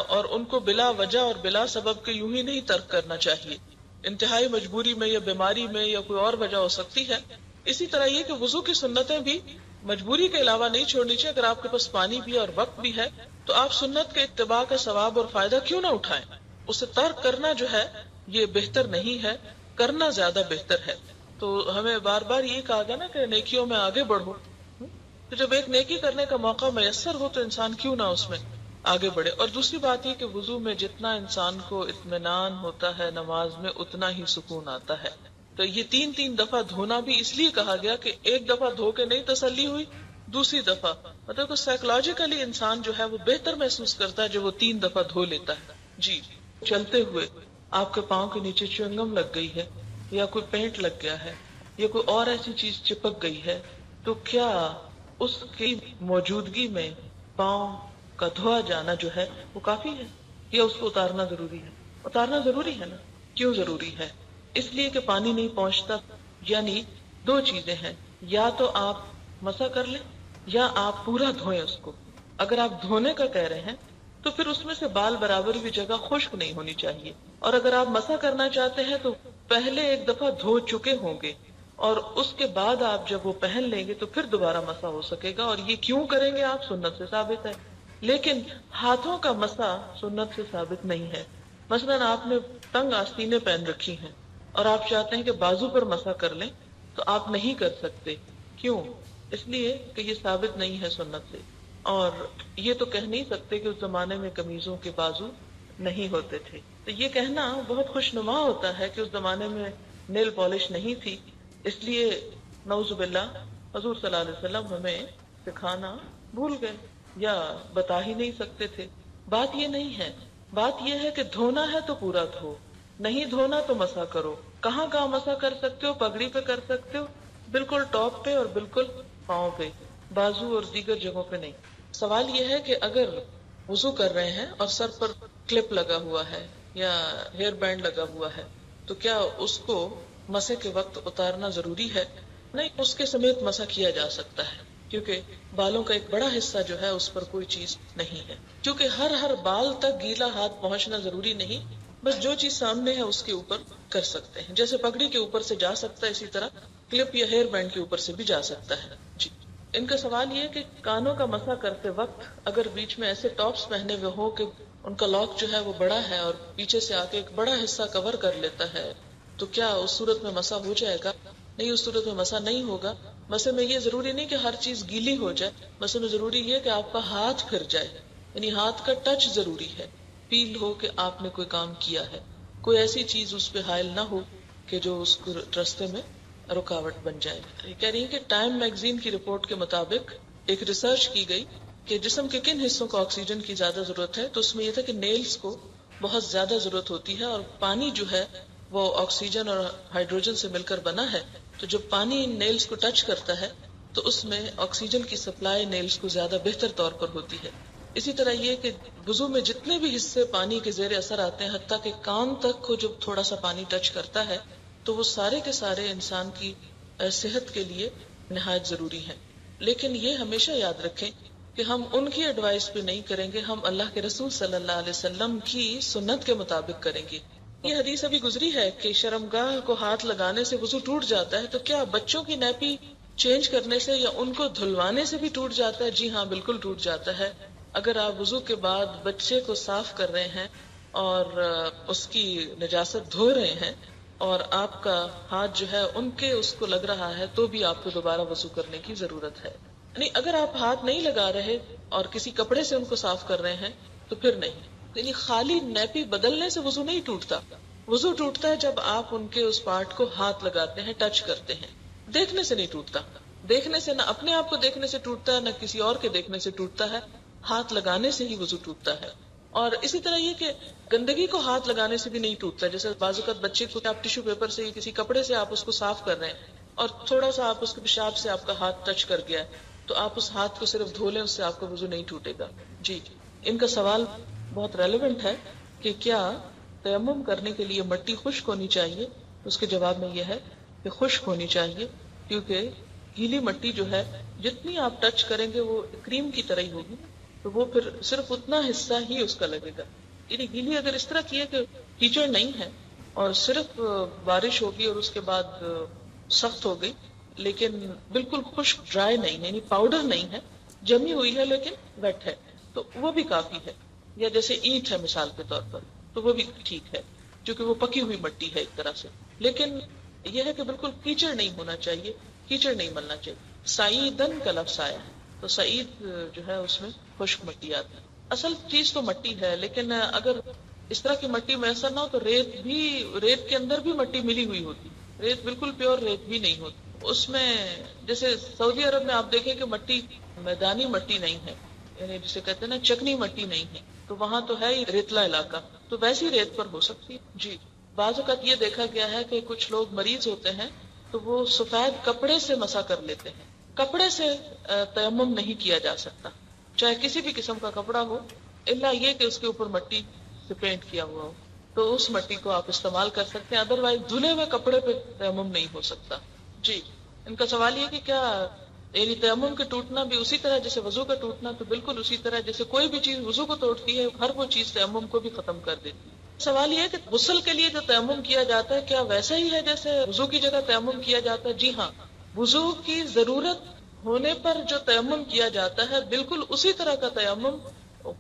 اور ان کو بلا وجہ اور بلا سبب کے یوں ہی نہیں ترک کرنا چاہیے. انتہائی مجبوری میں یا بیماری میں یا کوئی اور وجہ ہو سکتی ہے. اسی طرح یہ کہ وضو کی سنتیں بھی مجبوری کے علاوہ نہیں چھوڑنی چاہیے. اگر آپ کے پاس پانی بھی اور وقت بھی ہے تو آپ سنت کے اتباع کا ثواب اور فائدہ کیوں نہ اٹھائیں. اسے ترک کرنا جو ہے یہ بہتر نہیں ہے، کرنا زیادہ بہتر ہے. تو ہمیں بار بار یہ کہا گیا نا کہ نیکیوں میں آگے بڑھو. تو جب ایک نیکی کرنے کا موقع میسر ہو تو انسان کیوں نہ اس میں آگے بڑھے. اور دوسری بات یہ کہ وضو میں جتنا انسان کو اطمینان ہوتا ہے نماز میں اتنا ہی سکون آتا ہے. تو یہ 3 دفعہ دھونا بھی اس لیے کہا گیا کہ ایک دفعہ دھو کے نہیں تسلی ہوئی، دوسری دفعہ مطلب کہ سائیکولوجیکلی انسان جو ہے وہ بہتر محسوس کرتا ہے جب وہ 3 دفعہ دھو لیتا ہے. جی، چلتے ہوئے آپ کے پاؤں کے نیچے چوئنگم لگ گئی ہے یا کوئی پینٹ لگ گیا ہے یا کوئی اور ایسی چیز چپک گئی ہے، تو کیا اس کی موجودگی میں پاؤں کا دھویا جانا جو ہے وہ کافی ہے یا اس کو اتارنا ضروری ہے؟ اتارنا ضروری ہے نا. کیوں ضروری ہے؟ اس لیے کہ پانی نہیں پہنچتا. یعنی 2 چیزیں ہیں، یا تو آپ مسح کر لیں یا آپ پورا دھوئیں اس کو. اگر آپ دھونے کا کہہ رہے ہیں تو پھر اس میں سے بال برابر بھی جگہ خشک نہیں ہونی چاہیے. اور اگر آپ مسح کرنا چاہتے ہیں تو پہلے ایک دفعہ دھو چکے ہوں گے اور اس کے بعد آپ جب وہ پہن لیں گے تو پھر دوبارہ مسح ہو سکے گا. اور یہ کیوں کریں گے آپ؟ سنت سے ثابت ہے. لیکن ہاتھوں کا مسح سنت سے ثابت نہیں ہے. مثلاً آپ نے تنگ آستینیں پہن رکھی ہیں اور آپ چاہتے ہیں کہ بازو پر مسح کر لیں تو آپ نہیں کر سکتے. کیوں؟ اس لیے کہ یہ ثابت نہیں ہے سنت سے. اور یہ تو کہہ نہیں سکتے کہ اس زمانے میں قمیضوں کے بازو نہیں ہوتے تھے. تو یہ کہنا بہت خوشنما ہوتا ہے کہ اس زمانے میں نیل پالش نہیں تھی، اس لیے نعوذ باللہ حضور صلی اللہ علیہ وسلم ہمیں سکھانا بھول گئے یا بتا ہی نہیں سکتے تھے. بات یہ نہیں ہے. بات یہ ہے کہ دھونا ہے تو پورا دھو، نہیں دھونا تو مسح کرو. کہاں کہاں مسح کر سکتے ہو؟ پگڑی پہ کر سکتے ہو، بالکل ٹاپ پہ اور بالکل پاؤں پہ، بازو اور دیگر جگہوں پہ نہیں. سوال یہ ہے کہ اگر وضو کر رہے ہیں اور سر پر کلپ لگا ہوا ہے یا ہیئر بینڈ لگا ہوا ہے تو کیا اس کو مسح کے وقت اتارنا ضروری ہے؟ نہیں، اس کے سمیت مسح کیا جا سکتا ہے کیونکہ بالوں کا ایک بڑا حصہ جو ہے اس پر کوئی چیز نہیں ہے. کیونکہ ہر بال تک گیلا ہاتھ پہنچنا ضروری نہیں، بس جو چیز سامنے ہے اس کے اوپر کر سکتے ہیں. جیسے پگڑی کے اوپر سے جا سکتا ہے اسی طرح کلپ یا ہیئر بینڈ کے اوپر سے بھی جا سکتا ہے. جی، ان کا سوال یہ کہ کانوں کا مسح کرتے وقت اگر بیچ میں ایسے ٹاپس پہنے ہوئے ہو کہ ان کا لاک جو ہے وہ بڑا ہے اور پیچھے سے آ کے ایک بڑا حصہ کور کر لیتا ہے تو کیا اس صورت میں مسح ہو جائے گا؟ نہیں، اس صورت میں مسح نہیں ہوگا. مسح میں یہ ضروری نہیں کہ ہر چیز گیلی ہو جائے، مسح میں ضروری یہ کہ آپ کا ہاتھ پھر جائے، یعنی ہاتھ کا ٹچ ضروری ہے، فیل ہو کہ آپ نے کوئی کام کیا ہے، کوئی ایسی چیز اس پہ حائل نہ ہو کہ جو اس کو راستے میں رکاوٹ بن جائے. یہ کہہ رہی ہے کہ ٹائم میگزین کی رپورٹ کے مطابق ایک ریسرچ کی گئی کہ جسم کے کن حصوں کو آکسیجن کی زیادہ ضرورت ہے، تو اس میں یہ تھا کہ نیلز کو بہت زیادہ ضرورت ہوتی ہے، اور پانی جو ہے وہ آکسیجن اور ہائیڈروجن سے مل کر بنا ہے. تو جب پانی نیلز کو ٹچ کرتا ہے تو اس میں آکسیجن کی سپلائی نیلز کو زیادہ بہتر طور پر ہوتی ہے. اسی طرح یہ کہ وضو میں جتنے بھی حصے پانی کے زیر اثر آتے ہیں، حتیٰ کہ کان تک کو جب تھوڑا سا پانی ٹچ کرتا ہے تو وہ سارے کے سارے انسان کی صحت کے لیے نہایت ضروری ہیں. لیکن یہ ہمیشہ یاد رکھیں کہ ہم ان کی ایڈوائس پہ نہیں کریں گے، ہم اللہ کے رسول صلی اللہ علیہ وسلم کی سنت کے مطابق کریں گے. یہ حدیث ابھی گزری ہے کہ شرمگاہ کو ہاتھ لگانے سے وضو ٹوٹ جاتا ہے، تو کیا بچوں کی نیپی چینج کرنے سے یا ان کو دھلوانے سے بھی ٹوٹ جاتا ہے؟ جی ہاں، بالکل ٹوٹ جاتا ہے. اگر آپ وضو کے بعد بچے کو صاف کر رہے ہیں اور اس کی نجاست دھو رہے ہیں اور آپ کا ہاتھ جو ہے ان کے اس کو لگ رہا ہے، تو بھی آپ کو دوبارہ وضو کرنے کی ضرورت ہے. یعنی اگر آپ ہاتھ نہیں لگا رہے اور کسی کپڑے سے ان کو صاف کر رہے ہیں تو پھر نہیں. یعنی خالی نیپی بدلنے سے وضو نہیں ٹوٹتا. وضو ٹوٹتا ہے جب آپ ان کے اس پارٹ کو ہاتھ لگاتے ہیں، ٹچ کرتے ہیں. دیکھنے سے نہیں ٹوٹتا. دیکھنے سے نہ اپنے آپ کو دیکھنے سے ٹوٹتا ہے، نہ کسی اور کے دیکھنے سے ٹوٹتا ہے. ہاتھ لگانے سے ہی وضو ٹوٹتا ہے. اور اسی طرح یہ کہ گندگی کو ہاتھ لگانے سے بھی نہیں ٹوٹتا. جیسے بعض اوقات بچے کو آپ ٹیشو پیپر سے یا کسی کپڑے سے آپ اس کو صاف کر رہے ہیں اور تھوڑا سا آپ اس کے پیشاب سے آپ کا ہاتھ ٹچ کر گیا ہے، تو آپ اس ہاتھ کو صرف دھو لیں، اس سے آپ کا وضو نہیں ٹوٹے گا. جی، ان کا سوال بہت ریلیونٹ ہے کہ کیا تیمم کرنے کے لیے مٹی خشک ہونی چاہیے؟ اس کے جواب میں یہ ہے کہ خشک ہونی چاہیے، کیونکہ گیلی مٹی جو ہے جتنی آپ ٹچ کریں گے وہ کریم کی طرح ہی ہوگی، تو وہ پھر صرف اتنا حصہ ہی اس کا لگے گا. یعنی گیلی اگر اس طرح کی ہے کہ کیچڑ نہیں ہے اور صرف بارش ہوگی اور اس کے بعد سخت ہو گئی، لیکن بالکل خشک ڈرائی نہیں ہے، یعنی پاؤڈر نہیں ہے، جمی ہوئی ہے لیکن ویٹ ہے، تو وہ بھی کافی ہے. یا جیسے اینٹ ہے مثال کے طور پر، تو وہ بھی ٹھیک ہے کیونکہ وہ پکی ہوئی مٹی ہے ایک طرح سے. لیکن یہ ہے کہ بالکل کیچڑ نہیں ہونا چاہیے، کیچڑ نہیں ملنا چاہیے. سعیدن کا لفظ آیا ہے تو سعید جو ہے اس میں خشک مٹی آتی ہے. اصل چیز تو مٹی ہے، لیکن اگر اس طرح کی مٹی میسر نہ ہو تو ریت کے اندر بھی مٹی ملی ہوئی ہوتی. ریت بالکل پیور ریت بھی نہیں ہوتی. اس میں جیسے سعودی عرب میں آپ دیکھیں کہ مٹی میدانی مٹی نہیں ہے، یعنی جسے کہتے ہیں نا چکنی مٹی نہیں ہے، تو وہاں تو ہے ہی ریتلا علاقہ، تو ویسی ریت پر ہو سکتی ہے. جی، بعض اوقات یہ دیکھا گیا ہے کہ کچھ لوگ مریض ہوتے ہیں تو وہ سفید کپڑے سے مسا کر لیتے ہیں. کپڑے سے تیمم نہیں کیا جا سکتا، چاہے کسی بھی قسم کا کپڑا ہو، الا یہ کہ اس کے اوپر مٹی سے پینٹ کیا ہوا ہو، تو اس مٹی کو آپ استعمال کر سکتے ہیں. ادروائز دھلے ہوئے کپڑے پہ تیمم نہیں ہو سکتا. جی، ان کا سوال یہ کہ کیا یعنی تیمم کے ٹوٹنا بھی اسی طرح جیسے وضو کا ٹوٹنا، تو بالکل اسی طرح جیسے کوئی بھی چیز وضو کو توڑتی ہے، ہر وہ چیز تیمم کو بھی ختم کر دیتی ہے. سوال یہ ہے کہ غسل کے لیے جو تیمم کیا جاتا ہے کیا ویسا ہی ہے جیسے وضو کی جگہ تیمم کیا جاتا ہے؟ جی ہاں، وضو کی ضرورت ہونے پر جو تیمم کیا جاتا ہے بالکل اسی طرح کا تیمم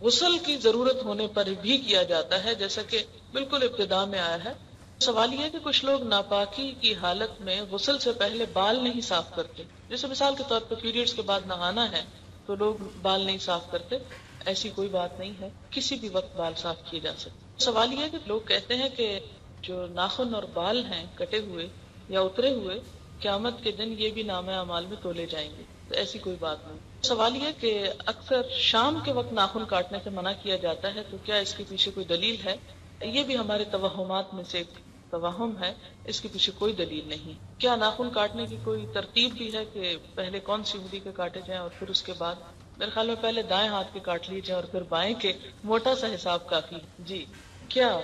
غسل کی ضرورت ہونے پر بھی کیا جاتا ہے، جیسا کہ بالکل ابتدا میں آیا ہے. سوال یہ ہے کہ کچھ لوگ ناپاکی کی حالت میں غسل سے پہلے بال نہیں صاف کرتے. جیسے مثال کے طور پر پیریڈز کے بعد نہانا ہے تو لوگ بال نہیں صاف کرتے. ایسی کوئی بات نہیں ہے، کسی بھی وقت بال صاف کیے جا سکتے. سوال یہ ہے کہ لوگ کہتے ہیں کہ جو ناخن اور بال ہیں کٹے ہوئے یا اترے ہوئے، قیامت کے دن یہ بھی نامہ اعمال میں تولے جائیں گے. تو ایسی کوئی بات نہیں. سوال یہ کہ اکثر شام کے وقت ناخن کاٹنے سے منع کیا جاتا ہے، تو کیا اس کے پیچھے کوئی دلیل ہے؟ یہ بھی ہمارے توہمات میں سے ایک توہم ہے، اس کے پیچھے کوئی دلیل نہیں. کیا ناخن کاٹنے کی کوئی ترتیب بھی ہے کہ پہلے کون سی انگلی کے کاٹے جائیں اور پھر اس کے بعد؟ میرے خیال میں پہلے دائیں ہاتھ کے کاٹ لیے جائیں اور پھر بائیں کے. موٹا سا حساب کافی. جی، کیا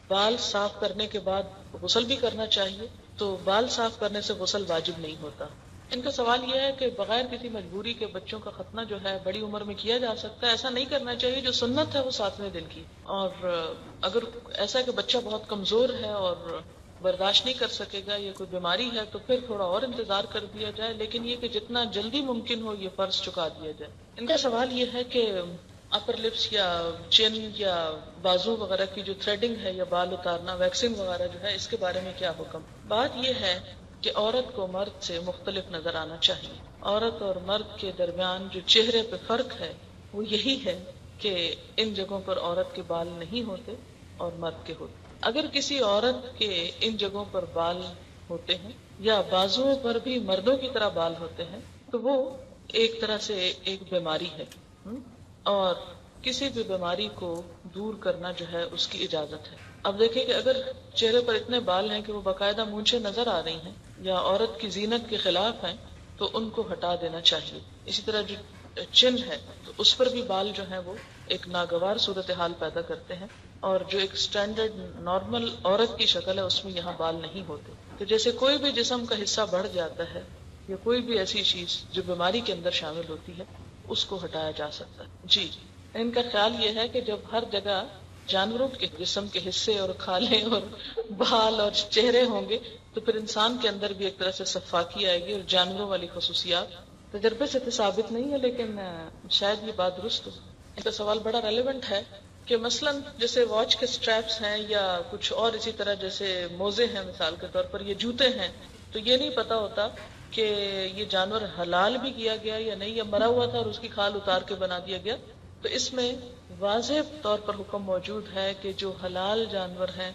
بال صاف کرنے کے بعد غسل بھی کرنا چاہیے؟ تو بال صاف کرنے سے غسل واجب نہیں ہوتا. ان کا سوال یہ ہے کہ بغیر کسی مجبوری کے بچوں کا ختنہ جو ہے بڑی عمر میں کیا جا سکتا ہے؟ ایسا نہیں کرنا چاہیے. جو سنت ہے وہ 7ویں دن کی، اور اگر ایسا کہ بچہ بہت کمزور ہے اور برداشت نہیں کر سکے گا یا کوئی بیماری ہے تو پھر تھوڑا اور انتظار کر دیا جائے، لیکن یہ کہ جتنا جلدی ممکن ہو یہ فرض چکا دیا جائے. ان کا سوال یہ ہے کہ اپر لپس یا چین یا بازو وغیرہ کی جو تھریڈنگ ہے یا بال اتارنا، ویکسنگ وغیرہ جو ہے، اس کے بارے میں کیا حکم؟ بات یہ ہے کہ عورت کو مرد سے مختلف نظر آنا چاہیے. عورت اور مرد کے درمیان جو چہرے پہ فرق ہے وہ یہی ہے کہ ان جگہوں پر عورت کے بال نہیں ہوتے اور مرد کے ہوتے. اگر کسی عورت کے ان جگہوں پر بال ہوتے ہیں یا بازوؤں پر بھی مردوں کی طرح بال ہوتے ہیں تو وہ ایک طرح سے ایک بیماری ہے، اور کسی بھی بیماری کو دور کرنا جو ہے اس کی اجازت ہے. اب دیکھیں کہ اگر چہرے پر اتنے بال ہیں کہ وہ باقاعدہ مونچھیں نظر آ رہی ہیں یا عورت کی زینت کے خلاف ہیں تو ان کو ہٹا دینا چاہیے. اسی طرح جو چن ہے تو اس پر بھی بال جو ہیں وہ ایک ناگوار صورتحال پیدا کرتے ہیں، اور جو ایک سٹینڈرڈ نارمل عورت کی شکل ہے اس میں یہاں بال نہیں ہوتے. تو جیسے کوئی بھی جسم کا حصہ بڑھ جاتا ہے یا کوئی بھی ایسی چیز جو بیماری کے اندر شامل ہوتی ہے اس کو ہٹایا جا سکتا ہے. جی، ان کا خیال یہ ہے کہ جب ہر جگہ جانوروں کے جسم کے حصے اور کھالیں اور بال اور چہرے ہوں گے تو پھر انسان کے اندر بھی ایک طرح سے صفاقی آئے گی، اور جانوروں والی خصوصیات تجربے سے تو ثابت نہیں ہے لیکن شاید یہ بات درست ہو. ان کا سوال بڑا ریلیونٹ ہے کہ مثلا جیسے واچ کے سٹریپس ہیں یا کچھ اور اسی طرح جیسے موزے ہیں مثال کے طور پر، یہ جوتے ہیں، تو یہ نہیں پتا ہوتا کہ یہ جانور حلال بھی کیا گیا یا نہیں، یا مرا ہوا تھا اور اس کی کھال اتار کے بنا دیا گیا. تو اس میں واضح طور پر حکم موجود ہے کہ جو حلال جانور ہیں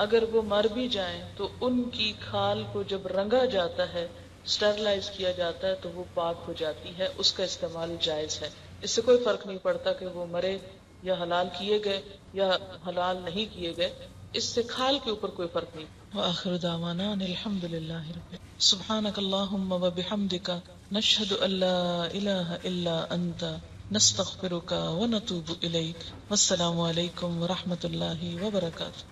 اگر وہ مر بھی جائیں تو ان کی کھال کو جب رنگا جاتا ہے، اسٹرلائز کیا جاتا ہے، تو وہ پاک ہو جاتی ہے، اس کا استعمال جائز ہے. اس سے کوئی فرق نہیں پڑتا کہ وہ مرے یا حلال کیے گئے یا حلال نہیں کیے گئے، اس سے کھال کے اوپر کوئی فرق نہیں. وآخر دعوانا ان الحمد للہ رب سبحانک اللہم وبحمدک نشہد ان لا الہ الا انت نستغفرک ونتوب الیک. والسلام علیکم ورحمۃ اللہ وبرکاتہ.